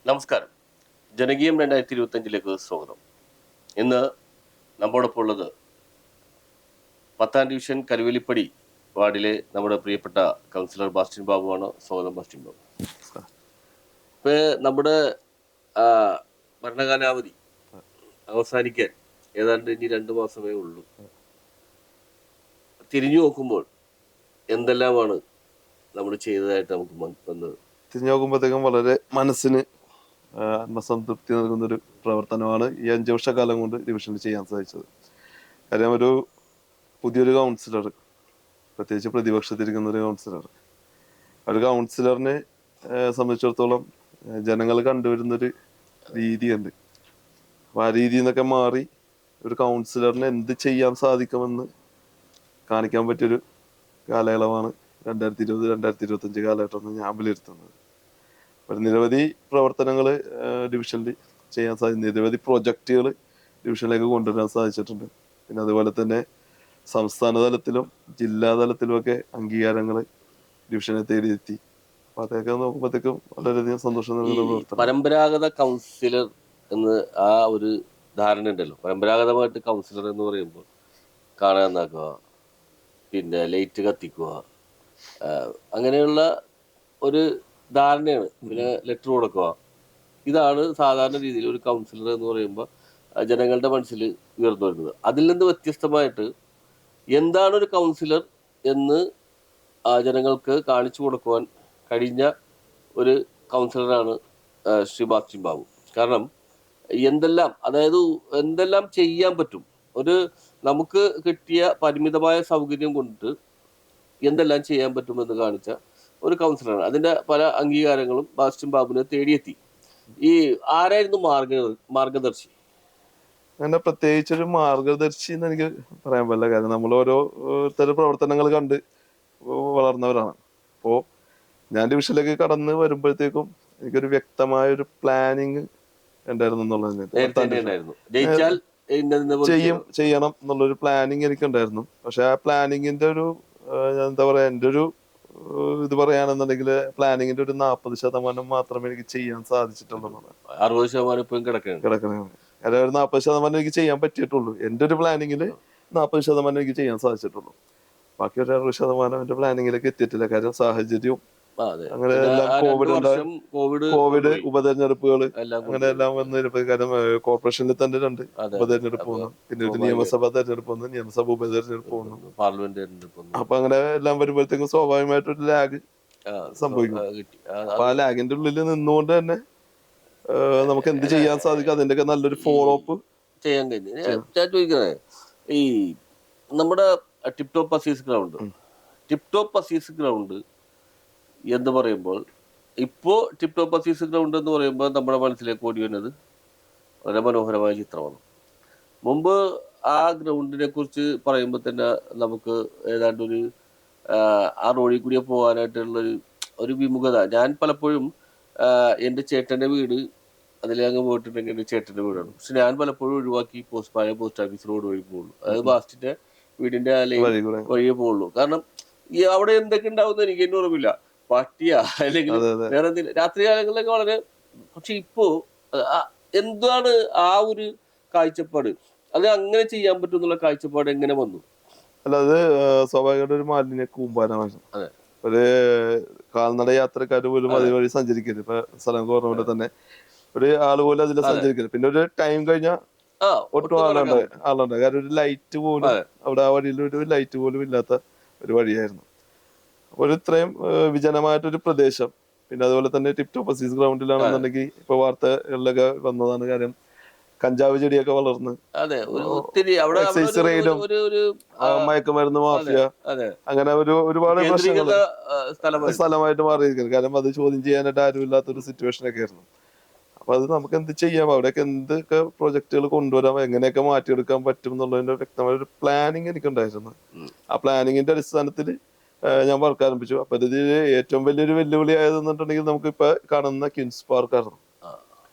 നമസ്കാരം. ജനകീയം 2025 സ്വാഗതം. ഇന്ന് നമ്മോടൊപ്പം ഉള്ളത് 10ാം ഡിവിഷൻ കരുവേലിപ്പടി വാർഡിലെ നമ്മുടെ പ്രിയപ്പെട്ട കൗൺസിലർ ബാസ്റ്റിൻ ബാബുവാണ്. സ്വാഗതം ബാസ്റ്റിൻ ബാബു. ഇപ്പൊ നമ്മുടെ ഭരണകാലാവധി അവസാനിക്കാൻ ഏതാണ്ട് ഇനി 2 മാസമേ ഉള്ളൂ. തിരിഞ്ഞു നോക്കുമ്പോൾ എന്തെല്ലാമാണ് നമ്മൾ ചെയ്തതായിട്ട് നമുക്ക് വന്നത്? തിരിഞ്ഞു നോക്കുമ്പോഴത്തേക്കും വളരെ മനസ്സിന് ആത്മസംതൃപ്തി നൽകുന്നൊരു പ്രവർത്തനമാണ് ഈ 5 വർഷക്കാലം കൊണ്ട് ഡിവിഷനിൽ ചെയ്യാൻ സാധിച്ചത്. കാര്യം ഒരു പുതിയൊരു കൗൺസിലർ, പ്രത്യേകിച്ച് പ്രതിപക്ഷത്തിരിക്കുന്ന ഒരു കൗൺസിലറിനെ സംബന്ധിച്ചിടത്തോളം ജനങ്ങൾ കണ്ടുവരുന്നൊരു രീതിയുണ്ട്. അപ്പോൾ ആ രീതിയിൽ നിന്നൊക്കെ മാറി ഒരു കൗൺസിലറിന് എന്ത് ചെയ്യാൻ സാധിക്കുമെന്ന് കാണിക്കാൻ പറ്റിയൊരു കാലയളവാണ് 2020-2025 കാലഘട്ടം ഞാൻ വിലയിരുത്തുന്നത്. ഒരു നിരവധി പ്രവർത്തനങ്ങൾ ഡിവിഷനിൽ ചെയ്യാൻ സാധിച്ചു, നിരവധി പ്രൊജക്റ്റുകൾ ഡിവിഷനിലേക്ക് കൊണ്ടുവരാൻ സാധിച്ചിട്ടുണ്ട്. പിന്നെ അതുപോലെ തന്നെ സംസ്ഥാന തലത്തിലും ജില്ലാ തലത്തിലുമൊക്കെ അംഗീകാരങ്ങൾ ഡിവിഷനെ തേടിയെത്തി. അപ്പൊ അതൊക്കെ നോക്കുമ്പോഴത്തേക്കും വളരെയധികം സന്തോഷം നൽകുന്ന പ്രവർത്തനം. പരമ്പരാഗത കൗൺസിലർ എന്ന് ആ ഒരു ധാരണ ഉണ്ടല്ലോ. പരമ്പരാഗതമായിട്ട് കൗൺസിലർ എന്ന് പറയുമ്പോൾ കാണാൻ നാക്കുക, പിന്നെ ലൈറ്റ് കത്തിക്കുക, അങ്ങനെയുള്ള ഒരു ധാരണയാണ്. പിന്നെ ലെറ്റർ കൊടുക്കുക, ഇതാണ് സാധാരണ രീതിയിൽ ഒരു കൗൺസിലർ എന്ന് പറയുമ്പോൾ ജനങ്ങളുടെ മനസ്സിൽ ഉയർന്നു വരുന്നത്. അതിൽ നിന്ന് വ്യത്യസ്തമായിട്ട് എന്താണ് ഒരു കൗൺസിലർ എന്ന് ജനങ്ങൾക്ക് കാണിച്ചു കൊടുക്കുവാൻ കഴിഞ്ഞ ഒരു കൗൺസിലറാണ് ശ്രീ ബാസ്റ്റിൻ ബാബു. കാരണം എന്തെല്ലാം ചെയ്യാൻ പറ്റും, ഒരു നമുക്ക് കിട്ടിയ പരിമിതമായ സൗകര്യം കൊണ്ട് എന്തെല്ലാം ചെയ്യാൻ പറ്റുമെന്ന് കാണിച്ച ഒരു കൗൺസിലറാണ്. അതിന്റെ പല അംഗീകാരങ്ങളും ബാസ്റ്റിൻ ബാബുവിനെ തേടിയെത്തി. ഈ ആരായിരുന്നു മാർഗദർശി? അങ്ങനെ പ്രത്യേകിച്ചൊരു മാർഗദർശി എന്ന് എനിക്ക് പറയാൻ പറ്റില്ല. കാരണം നമ്മൾ ഓരോരുത്തരുടെ പ്രവർത്തനങ്ങൾ കണ്ട് വളർന്നവരാണ്. അപ്പോൾ ഞാൻ ഡിവിഷനിലേക്ക് കടന്ന് വരുമ്പോഴത്തേക്കും എനിക്കൊരു വ്യക്തമായ ഒരു പ്ലാനിങ് ഉണ്ടായിരുന്നു എന്നുള്ളത്, ചെയ്യണം എന്നുള്ളൊരു പ്ലാനിങ് എനിക്കുണ്ടായിരുന്നു. പക്ഷെ ആ പ്ലാനിങ്ങിന്റെ ഒരു എന്താ പറയാ, എൻ്റെ ഒരു ഇത് പറയുകയാണെന്നുണ്ടെങ്കിൽ പ്ലാനിങ്ങിന്റെ ഒരു 40% മാത്രമേ എനിക്ക് ചെയ്യാൻ സാധിച്ചിട്ടുള്ളൂ. 60% ഇപ്പം കിടക്കണേ. അതായത് ഒരു 40% എനിക്ക് ചെയ്യാൻ പറ്റിയിട്ടുള്ളൂ. എൻ്റെ ഒരു പ്ലാനിങ്ങിൽ 40% എനിക്ക് ചെയ്യാൻ സാധിച്ചിട്ടുള്ളൂ. ബാക്കി ഒരു 60% എന്റെ പ്ലാനിങ്ങിലേക്ക് എത്തിയിട്ടില്ല. കാര്യം സാഹചര്യവും അങ്ങനെ എല്ലാം, കോവിഡ് ഉപതെരഞ്ഞെടുപ്പുകൾ അങ്ങനെ എല്ലാം വന്നിരുന്നത്. കാരണം കോർപ്പറേഷനിൽ തന്നെ 2 ഉപതെരഞ്ഞെടുപ്പ് വന്നു, പിന്നെ ഒരു നിയമസഭാ തെരഞ്ഞെടുപ്പ് വന്നു, നിയമസഭ ഉപതെരഞ്ഞെടുപ്പ് വന്നു, പാർലമെന്റ് തെരഞ്ഞെടുപ്പ്. അപ്പൊ അങ്ങനെ എല്ലാം വരുമ്പോഴത്തേക്കും സ്വാഭാവികമായിട്ടൊരു ലാഗ് സംഭവിക്കും. അപ്പൊ ആ ലാഗിന്റെ ഉള്ളിൽ നിന്നുകൊണ്ട് തന്നെ നമുക്ക് എന്ത് ചെയ്യാൻ സാധിക്കും, അതിന്റെയൊക്കെ നല്ലൊരു ഫോളോ അപ്പ് ചെയ്യാൻ കഴിഞ്ഞു. ഞാൻ ചോദിക്കുന്നത്, ഈ നമ്മുടെ ടിപ് ടോപ്പ് അസീസ് ഗ്രൗണ്ട് എന്ന് പറയുമ്പോൾ, ഇപ്പോ ടിപ് ടോപ്പ് അസീസ് ഗ്രൗണ്ട് എന്ന് പറയുമ്പോൾ നമ്മുടെ മനസ്സിലേക്ക് ഓടി വരുന്നത് വളരെ മനോഹരമായ ചിത്രമാണ്. മുമ്പ് ആ ഗ്രൗണ്ടിനെ കുറിച്ച് പറയുമ്പോൾ തന്നെ നമുക്ക് ഏതാണ്ട് ആ റോഡിൽ കൂടി പോകാനായിട്ടുള്ളൊരു വിമുഖത. ഞാൻ പലപ്പോഴും എൻ്റെ ചേട്ടൻ്റെ വീട് അതിലങ്ങ് പോയിട്ടുണ്ടെങ്കിൽ എൻ്റെ ചേട്ടൻ്റെ വീടാണ്. പക്ഷെ ഞാൻ പലപ്പോഴും ഒഴിവാക്കി പഴയ പോസ്റ്റ് ഓഫീസ് റോഡ് വഴി പോകുള്ളൂ. അതായത് ബാസ്റ്റിന്റെ വീടിന്റെ വഴിയേ പോകുള്ളൂ. കാരണം അവിടെ എന്തൊക്കെ ഉണ്ടാവുന്ന എനിക്ക് തന്നെ ഓർമ്മില്ല. പട്ടിയാ അല്ലെങ്കിൽ വേറെ എന്തെങ്കിലും രാത്രി കാലങ്ങളിലൊക്കെ വളരെ. പക്ഷെ ഇപ്പോ എന്താണ് ആ ഒരു കാഴ്ചപ്പാട്, അത് അങ്ങനെ ചെയ്യാൻ പറ്റും എന്നുള്ള കാഴ്ചപ്പാട് എങ്ങനെ വന്നു? അല്ല, അത് സ്വാഭാവികമായിട്ട് ഒരു മാലിന്യ കൂമ്പാരമാണ്. ഒരു കാൽനട യാത്രക്കാർ പോലും അതുവഴി സഞ്ചരിക്കരുത്. ഇപ്പൊ സ്ഥലം കുറവുകൊണ്ട് തന്നെ ഒരു ആള് പോലും അതിൽ സഞ്ചരിക്കരുത്. പിന്നെ ഒരു ടൈം കഴിഞ്ഞാൽ ഒട്ടും ആളുണ്ട്. കാരണം ഒരു ലൈറ്റ് പോലും അവിടെ ആ വഴിയിൽ ഒരു ലൈറ്റ് പോലും ഇല്ലാത്ത ഒരു വഴിയായിരുന്നു. ഒരു ഇത്രയും വിജനമായിട്ടൊരു പ്രദേശം. പിന്നെ അതുപോലെ തന്നെ ടിപ് ടോപ്പ് അസീസ് ഗ്രൗണ്ടിലാണെന്നുണ്ടെങ്കിൽ ഇപ്പൊ വാർത്തകളിലൊക്കെ വന്നതാണ് കാര്യം, കഞ്ചാവ് ചെടിയൊക്കെ വളർന്ന് എക്സൈസ് റെയ്ഡും മയക്കുമരുന്ന് മാഫിയ, അങ്ങനെ ഒരുപാട് പ്രശ്നങ്ങൾ സ്ഥലമായിട്ട് മാറിയിരിക്കുന്നത്. കാരണം അത് ചോദ്യം ചെയ്യാനായിട്ട് ആരും ഇല്ലാത്തൊരു സിറ്റുവേഷനൊക്കെ ആയിരുന്നു. അപ്പൊ അത് നമുക്ക് എന്ത് ചെയ്യാം, അവിടെയൊക്കെ എന്തൊക്കെ പ്രൊജക്ടുകൾ കൊണ്ടുവരാം, എങ്ങനെയൊക്കെ മാറ്റിയെടുക്കാൻ പറ്റും എന്നുള്ളതിന്റെ വ്യക്തമായ ഒരു പ്ലാനിങ് എനിക്കുണ്ടായിരുന്നു. ആ പ്ലാനിങ്ങിന്റെ അടിസ്ഥാനത്തിൽ ഞാൻ വർക്ക് ആരംഭിച്ചു. അപ്പൊ ഇതിൽ ഏറ്റവും വലിയൊരു വെല്ലുവിളി ആയതെന്നുണ്ടെങ്കിൽ നമുക്ക് ഇപ്പൊ കാണുന്ന ക്വീൻസ് പാർക്കായിരുന്നു.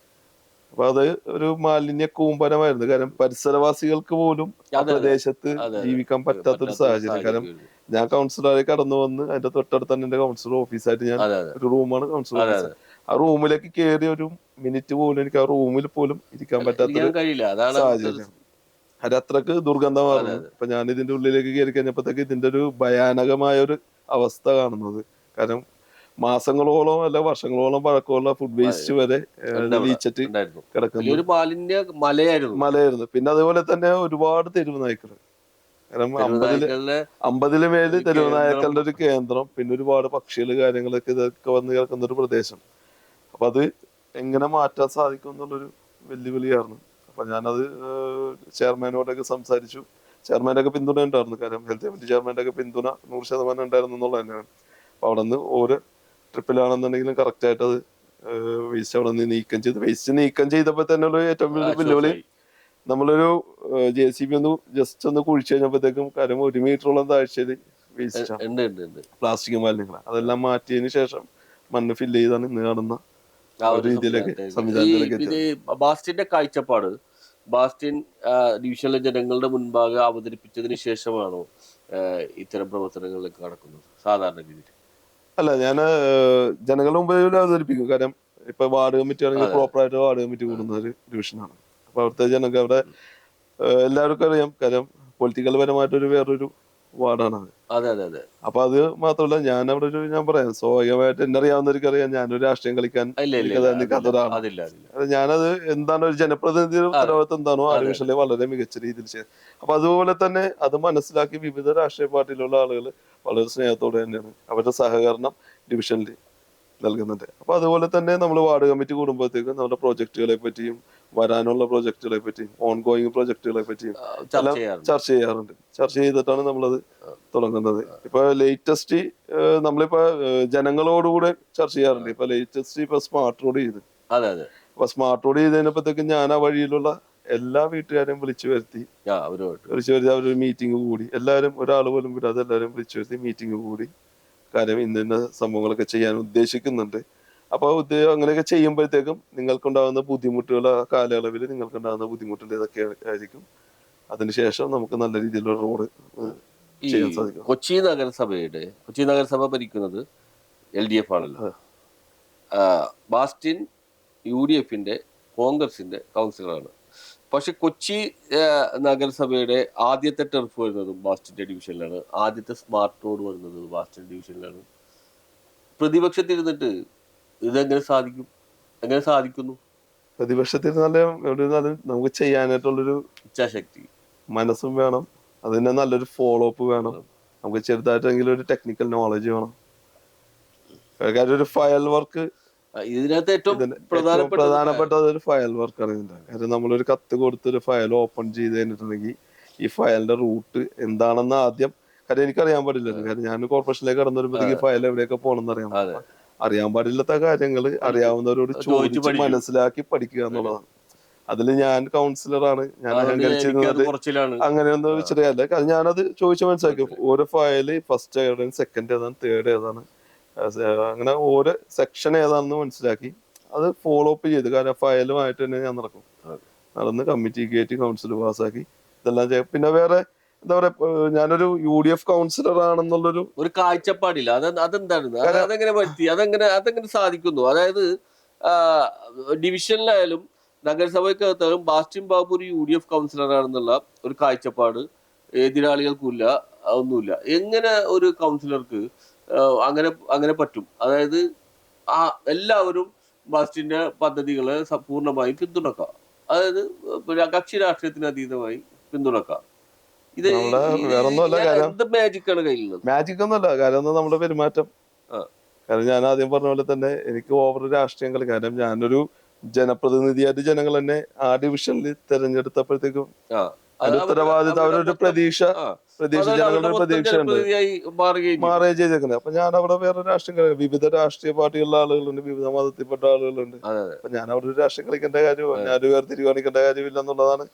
അപ്പൊ അത് ഒരു മാലിന്യ കൂമ്പനമായിരുന്നു. കാരണം പരിസരവാസികൾക്ക് പോലും ആ പ്രദേശത്ത് ജീവിക്കാൻ പറ്റാത്തൊരു സാഹചര്യം. കാരണം ഞാൻ കൗൺസിലറെ കടന്നു വന്ന് അതിന്റെ തൊട്ടടുത്ത് തന്നെ എന്റെ കൗൺസിലർ ഓഫീസായിട്ട്, ഞാൻ ഒരു റൂമാണ് കൗൺസിലർ ഓഫീസ്. ആ റൂമിലേക്ക് കയറി ഒരു മിനിറ്റ് പോലും എനിക്ക് ആ റൂമിൽ പോലും ഇരിക്കാൻ പറ്റാത്തൊരു കഴിയില്ല. അതാണ് സാഹചര്യം. അത് അത്രക്ക് ദുർഗന്ധമായിരുന്നു. അപ്പൊ ഞാൻ ഇതിന്റെ ഉള്ളിലേക്ക് കയറി കഴിഞ്ഞപ്പോഴത്തേക്ക് ഇതിന്റെ ഒരു ഭയാനകമായ ഒരു അവസ്ഥ കാണുന്നത്. കാരണം മാസങ്ങളോളം അല്ല വർഷങ്ങളോളം പഴക്കമുള്ള ഫുഡ് വേസ്റ്റ് വരെ ലീച്ചിട്ട് കിടക്കുന്ന മാലിന്യ മലയായിരുന്നു. പിന്നെ അതുപോലെ തന്നെ ഒരുപാട് തെരുവ് നായ്ക്കൾ. കാരണം 50 മേല് തെരുവ് നായ്ക്കളുടെ ഒരു കേന്ദ്രം, പിന്നെ ഒരുപാട് പക്ഷികൾ കാര്യങ്ങളൊക്കെ ഇതൊക്കെ വന്ന് കിടക്കുന്ന ഒരു പ്രദേശം. അപ്പൊ അത് എങ്ങനെ മാറ്റാൻ സാധിക്കും എന്നുള്ളൊരു വെല്ലുവിളിയായിരുന്നു. അപ്പൊ ഞാനത് ചെയർമാനോടൊക്കെ സംസാരിച്ചു. ചെയർമാനൊക്കെ പിന്തുണ ഉണ്ടായിരുന്നു. കാരണം ഹെൽത്ത് കമ്മിറ്റി ചെയർമാൻ്റെ ഒക്കെ പിന്തുണ 100% ഉണ്ടായിരുന്നു എന്നുള്ളത് തന്നെയാണ്. അപ്പൊ അവിടെ നിന്ന് ഓരോ ട്രിപ്പിലാണെന്നുണ്ടെങ്കിലും കറക്റ്റ് ആയിട്ട് അത് വേസ്റ്റ് അവിടെ നിന്ന് നീക്കം ചെയ്ത്, വേസ്റ്റ് നീക്കം ചെയ്തപ്പോ തന്നെ ഉള്ള ഏറ്റവും വലിയ വെല്ലുവിളി നമ്മളൊരു JCB ഒന്ന് ജസ്റ്റ് ഒന്ന് കുഴിച്ചു കഴിഞ്ഞപ്പോഴത്തേക്കും കാര്യം 1 മീറ്ററോളം താഴ്ചയിൽ വേസ്റ്റ് പ്ലാസ്റ്റിക് മാലിന്യങ്ങൾ അതെല്ലാം മാറ്റിയതിന് ശേഷം മണ്ണ് ഫില്ല് ചെയ്താണ് ഇന്ന് കാണുന്ന രീതിയിലേക്ക് സംവിധാനത്തിലേക്ക്. ബാസ്റ്റിന്റെ കാഴ്ചപ്പാട് ബാസ്റ്റിൻ ഡിവിഷനിലെ ജനങ്ങളുടെ മുൻപാകെ അവതരിപ്പിച്ചതിന് ശേഷമാണോ ഇത്തരം പ്രവർത്തനങ്ങളിലേക്ക് കടക്കുന്നത് സാധാരണ രീതിയിൽ? അല്ല, ഞാൻ ജനങ്ങളുടെ മുമ്പിൽ അവതരിപ്പിക്കും. കാരണം ഇപ്പൊ വാർഡ് കമ്മിറ്റി ആണെങ്കിൽ പ്രോപ്പറായിട്ട് വാർഡ് കമ്മിറ്റി കൂടുന്ന ഒരു ഡിവിഷനാണ്. അപ്പൊ അവിടുത്തെ ജനങ്ങൾ അവിടെ എല്ലാവർക്കും അറിയാം. കാര്യം പൊളിറ്റിക്കൽ പരമായിട്ടൊരു വേറൊരു വാർഡാണ് അത്. അപ്പൊ അത് മാത്രമല്ല, ഞാൻ അവിടെ ഞാൻ പറയാം സ്വാഭാവികമായിട്ട് എന്നെ അറിയാവുന്നവർക്ക് അറിയാം ഞാനൊരു രാഷ്ട്രീയം കളിക്കാൻ നിൽക്കാത്തതാണ്. ഞാനത് എന്താണ് ഒരു ജനപ്രതിനിധിയുടെ ഉത്തരവാദിത്വം എന്താണോ ആ ഡിവിഷനിലെ വളരെ മികച്ച രീതിയിൽ ചെയ്യും. അപ്പൊ അതുപോലെ തന്നെ അത് മനസ്സിലാക്കി വിവിധ രാഷ്ട്രീയ പാർട്ടിയിലുള്ള ആളുകൾ വളരെ സ്നേഹത്തോടെ തന്നെയാണ് അവരുടെ സഹകരണം ഡിവിഷനിൽ നൽകുന്നുണ്ട്. അപ്പൊ അതുപോലെ തന്നെ നമ്മൾ വാർഡ് കമ്മിറ്റി കൂടുമ്പോഴത്തേക്കും നമ്മുടെ പ്രോജക്റ്റുകളെ പറ്റിയും വരാനുള്ള പ്രോജക്റ്റുകളെ പറ്റിയും ഓൺ ഗോയിങ് പ്രോജക്റ്റുകളെ പറ്റിയും എല്ലാം ചർച്ച ചെയ്യാറുണ്ട്. ചർച്ച ചെയ്തിട്ടാണ് നമ്മളത് തുടങ്ങുന്നത്. ഇപ്പൊ ലേറ്റസ്റ്റ് നമ്മളിപ്പോ ജനങ്ങളോടുകൂടെ ചർച്ച ചെയ്യാറുണ്ട്. ഇപ്പൊ ലേറ്റസ്റ്റ് ഇപ്പൊ സ്മാർട്ട് റോഡ് ചെയ്ത് അപ്പൊ സ്മാർട്ട് റോഡ് ചെയ്തതിനപ്പോഴത്തേക്കും ഞാൻ ആ വഴിയിലുള്ള എല്ലാ വീട്ടുകാരെയും വിളിച്ചു വരുത്തി അവരൊരു മീറ്റിംഗ് കൂടി, എല്ലാവരും ഒരാൾ പോലും വിടാതെ എല്ലാവരും വിളിച്ചു വരുത്തി മീറ്റിംഗ് കൂടി. കാര്യം ഇന്ന സംഭവങ്ങളൊക്കെ ചെയ്യാൻ ഉദ്ദേശിക്കുന്നുണ്ട്. അപ്പൊ അങ്ങനെയൊക്കെ ചെയ്യുമ്പോഴത്തേക്കും നിങ്ങൾക്കുണ്ടാകുന്ന ബുദ്ധിമുട്ടുകൾ ആ കാലയളവിൽ നിങ്ങൾക്കുണ്ടാകുന്ന ബുദ്ധിമുട്ടുകൾ ഇതൊക്കെ ആയിരിക്കും. അതിനുശേഷം നമുക്ക് നല്ല രീതിയിലുള്ള റോഡ് ചെയ്യാൻ സാധിക്കും. കൊച്ചി നഗരസഭ ഭരിക്കുന്നത് LDF ആണല്ലോ. ബാസ്റ്റിൻ UDFന്റെ കോൺഗ്രസിന്റെ കൗൺസിലറാണ്. പക്ഷെ കൊച്ചി നഗരസഭയുടെ ആദ്യത്തെ ടെർഫ് വരുന്നതും ബാസ്റ്റിന്റെ ഡിവിഷനിലാണ്. ആദ്യത്തെ സ്മാർട്ട് റോഡ് വരുന്നത് ബാസ്റ്റിൻ ഡിവിഷനിലാണ്. പ്രതിപക്ഷത്തിരുന്നിട്ട് ഇതെങ്ങനെ സാധിക്കുന്നു? പ്രതിപക്ഷത്തിരുന്നാലും നമുക്ക് ചെയ്യാനായിട്ടുള്ളൊരു ഇച്ഛാശക്തി മനസ്സും വേണം. അതിന് നല്ലൊരു ഫോളോ അപ്പ് വേണം. നമുക്ക് ചെറുതായിട്ടെങ്കിലും ഒരു ടെക്നിക്കൽ നോളജ് വേണം. ഒരു ഫയൽ വർക്ക് ഇതിനകത്ത് ഏറ്റവും പ്രധാനപ്പെട്ടത് ഒരു ഫയൽ വർക്കാണ് ഇതിന്റെ. കാര്യം നമ്മളൊരു കത്ത് കൊടുത്തൊരു ഫയൽ ഓപ്പൺ ചെയ്ത് കഴിഞ്ഞിട്ടുണ്ടെങ്കിൽ ഈ ഫയലിന്റെ റൂട്ട് എന്താണെന്ന് ആദ്യം കാര്യം എനിക്കറിയാൻ പാടില്ലല്ലോ. കാര്യം ഞാൻ കോർപ്പറേഷനിലേക്ക് കടന്നു വരുമ്പോഴത്തേക്ക് ഫയൽ എവിടെയൊക്കെ പോകണമെന്ന് അറിയാൻ പാടില്ലാത്ത കാര്യങ്ങൾ അറിയാവുന്നവരോട് ചോദിച്ച് മനസ്സിലാക്കി പഠിക്കുക എന്നുള്ളതാണ്. അതിൽ ഞാൻ കൗൺസിലറാണ്, ഞാൻ അഹങ്കരിച്ചിരുന്നത് അങ്ങനെയൊന്നും വെച്ചിട്ടല്ല. ഞാനത് ചോദിച്ച് മനസ്സിലാക്കി ഓരോ ഫയല് ഫസ്റ്റ് ഏതാണ്, സെക്കൻഡ് ഏതാണ്, തേർഡ് ഏതാണ്, അങ്ങനെ ഓരോ സെക്ഷൻ ഏതാണെന്ന് മനസ്സിലാക്കി അത് ഫോളോ അപ്പ് ചെയ്ത്. കാരണം ഫയലുമായിട്ട് തന്നെ ഞാൻ നടന്ന് കമ്മിറ്റി കയറ്റി കൗൺസിൽ പാസ്സാക്കി ഇതെല്ലാം ചെയ്യാം. പിന്നെ വേറെ എന്താ പറയാ, ഞാനൊരു UDF കൗൺസിലർ ആണെന്നുള്ളൊരു കാഴ്ചപ്പാടില്ല. അതെന്താണ്, അതെങ്ങനെ സാധിക്കുന്നു? അതായത് ഡിവിഷനിലായാലും നഗരസഭയ്ക്കകത്തായാലും ബാസ്റ്റിൻ ബാബു ഒരു UDF കൗൺസിലർ ആണെന്നുള്ള ഒരു കാഴ്ചപ്പാട് എതിരാളികൾക്കില്ല, ഒന്നുമില്ല. എങ്ങനെ ഒരു കൗൺസിലർക്ക് അങ്ങനെ പറ്റും? അതായത് എല്ലാവരും ബാസ്റ്റിന്റെ പദ്ധതികളെ പൂർണ്ണമായും പിന്തുണക്കാം. അതായത് കക്ഷി രാഷ്ട്രീയത്തിന് അതീതമായി പിന്തുണക്കാം. ഇത് മാജിക് ആണ് കയ്യിലുള്ളത്. മാജിക് ഒന്നുമല്ല. കാരണം നമ്മുടെ പെരുമാറ്റം. കാരണം ഞാൻ ആദ്യം പറഞ്ഞ പോലെ തന്നെ എനിക്ക് ഓവർ രാഷ്ട്രീയം കളി. കാരണം ഞാനൊരു ജനപ്രതിനിധിയായിട്ട് ജനങ്ങൾ എന്നെ ആ ഡിവിഷനിൽ തെരഞ്ഞെടുത്തപ്പോഴത്തേക്കും ഉത്തരവാദിത്തം അവരൊരു പ്രതീക്ഷ ജനങ്ങളുടെ പ്രതീക്ഷ ഉണ്ട് മാറുകയും ചെയ്തേക്കുന്നത്. അപ്പൊ ഞാൻ അവിടെ വേറെ രാഷ്ട്രീയം കളി, വിവിധ രാഷ്ട്രീയ പാർട്ടികളുടെ ആളുകളുണ്ട്, വിവിധ മതത്തിൽപ്പെട്ട ആളുകളുണ്ട്. അപ്പൊ ഞാൻ അവിടെ ഒരു രാഷ്ട്രീയം കളിക്കേണ്ട കാര്യമോ ഞാനൊരു വേർതിരിവ് കാണിക്കേണ്ട കാര്യമില്ല എന്നുള്ളതാണ്.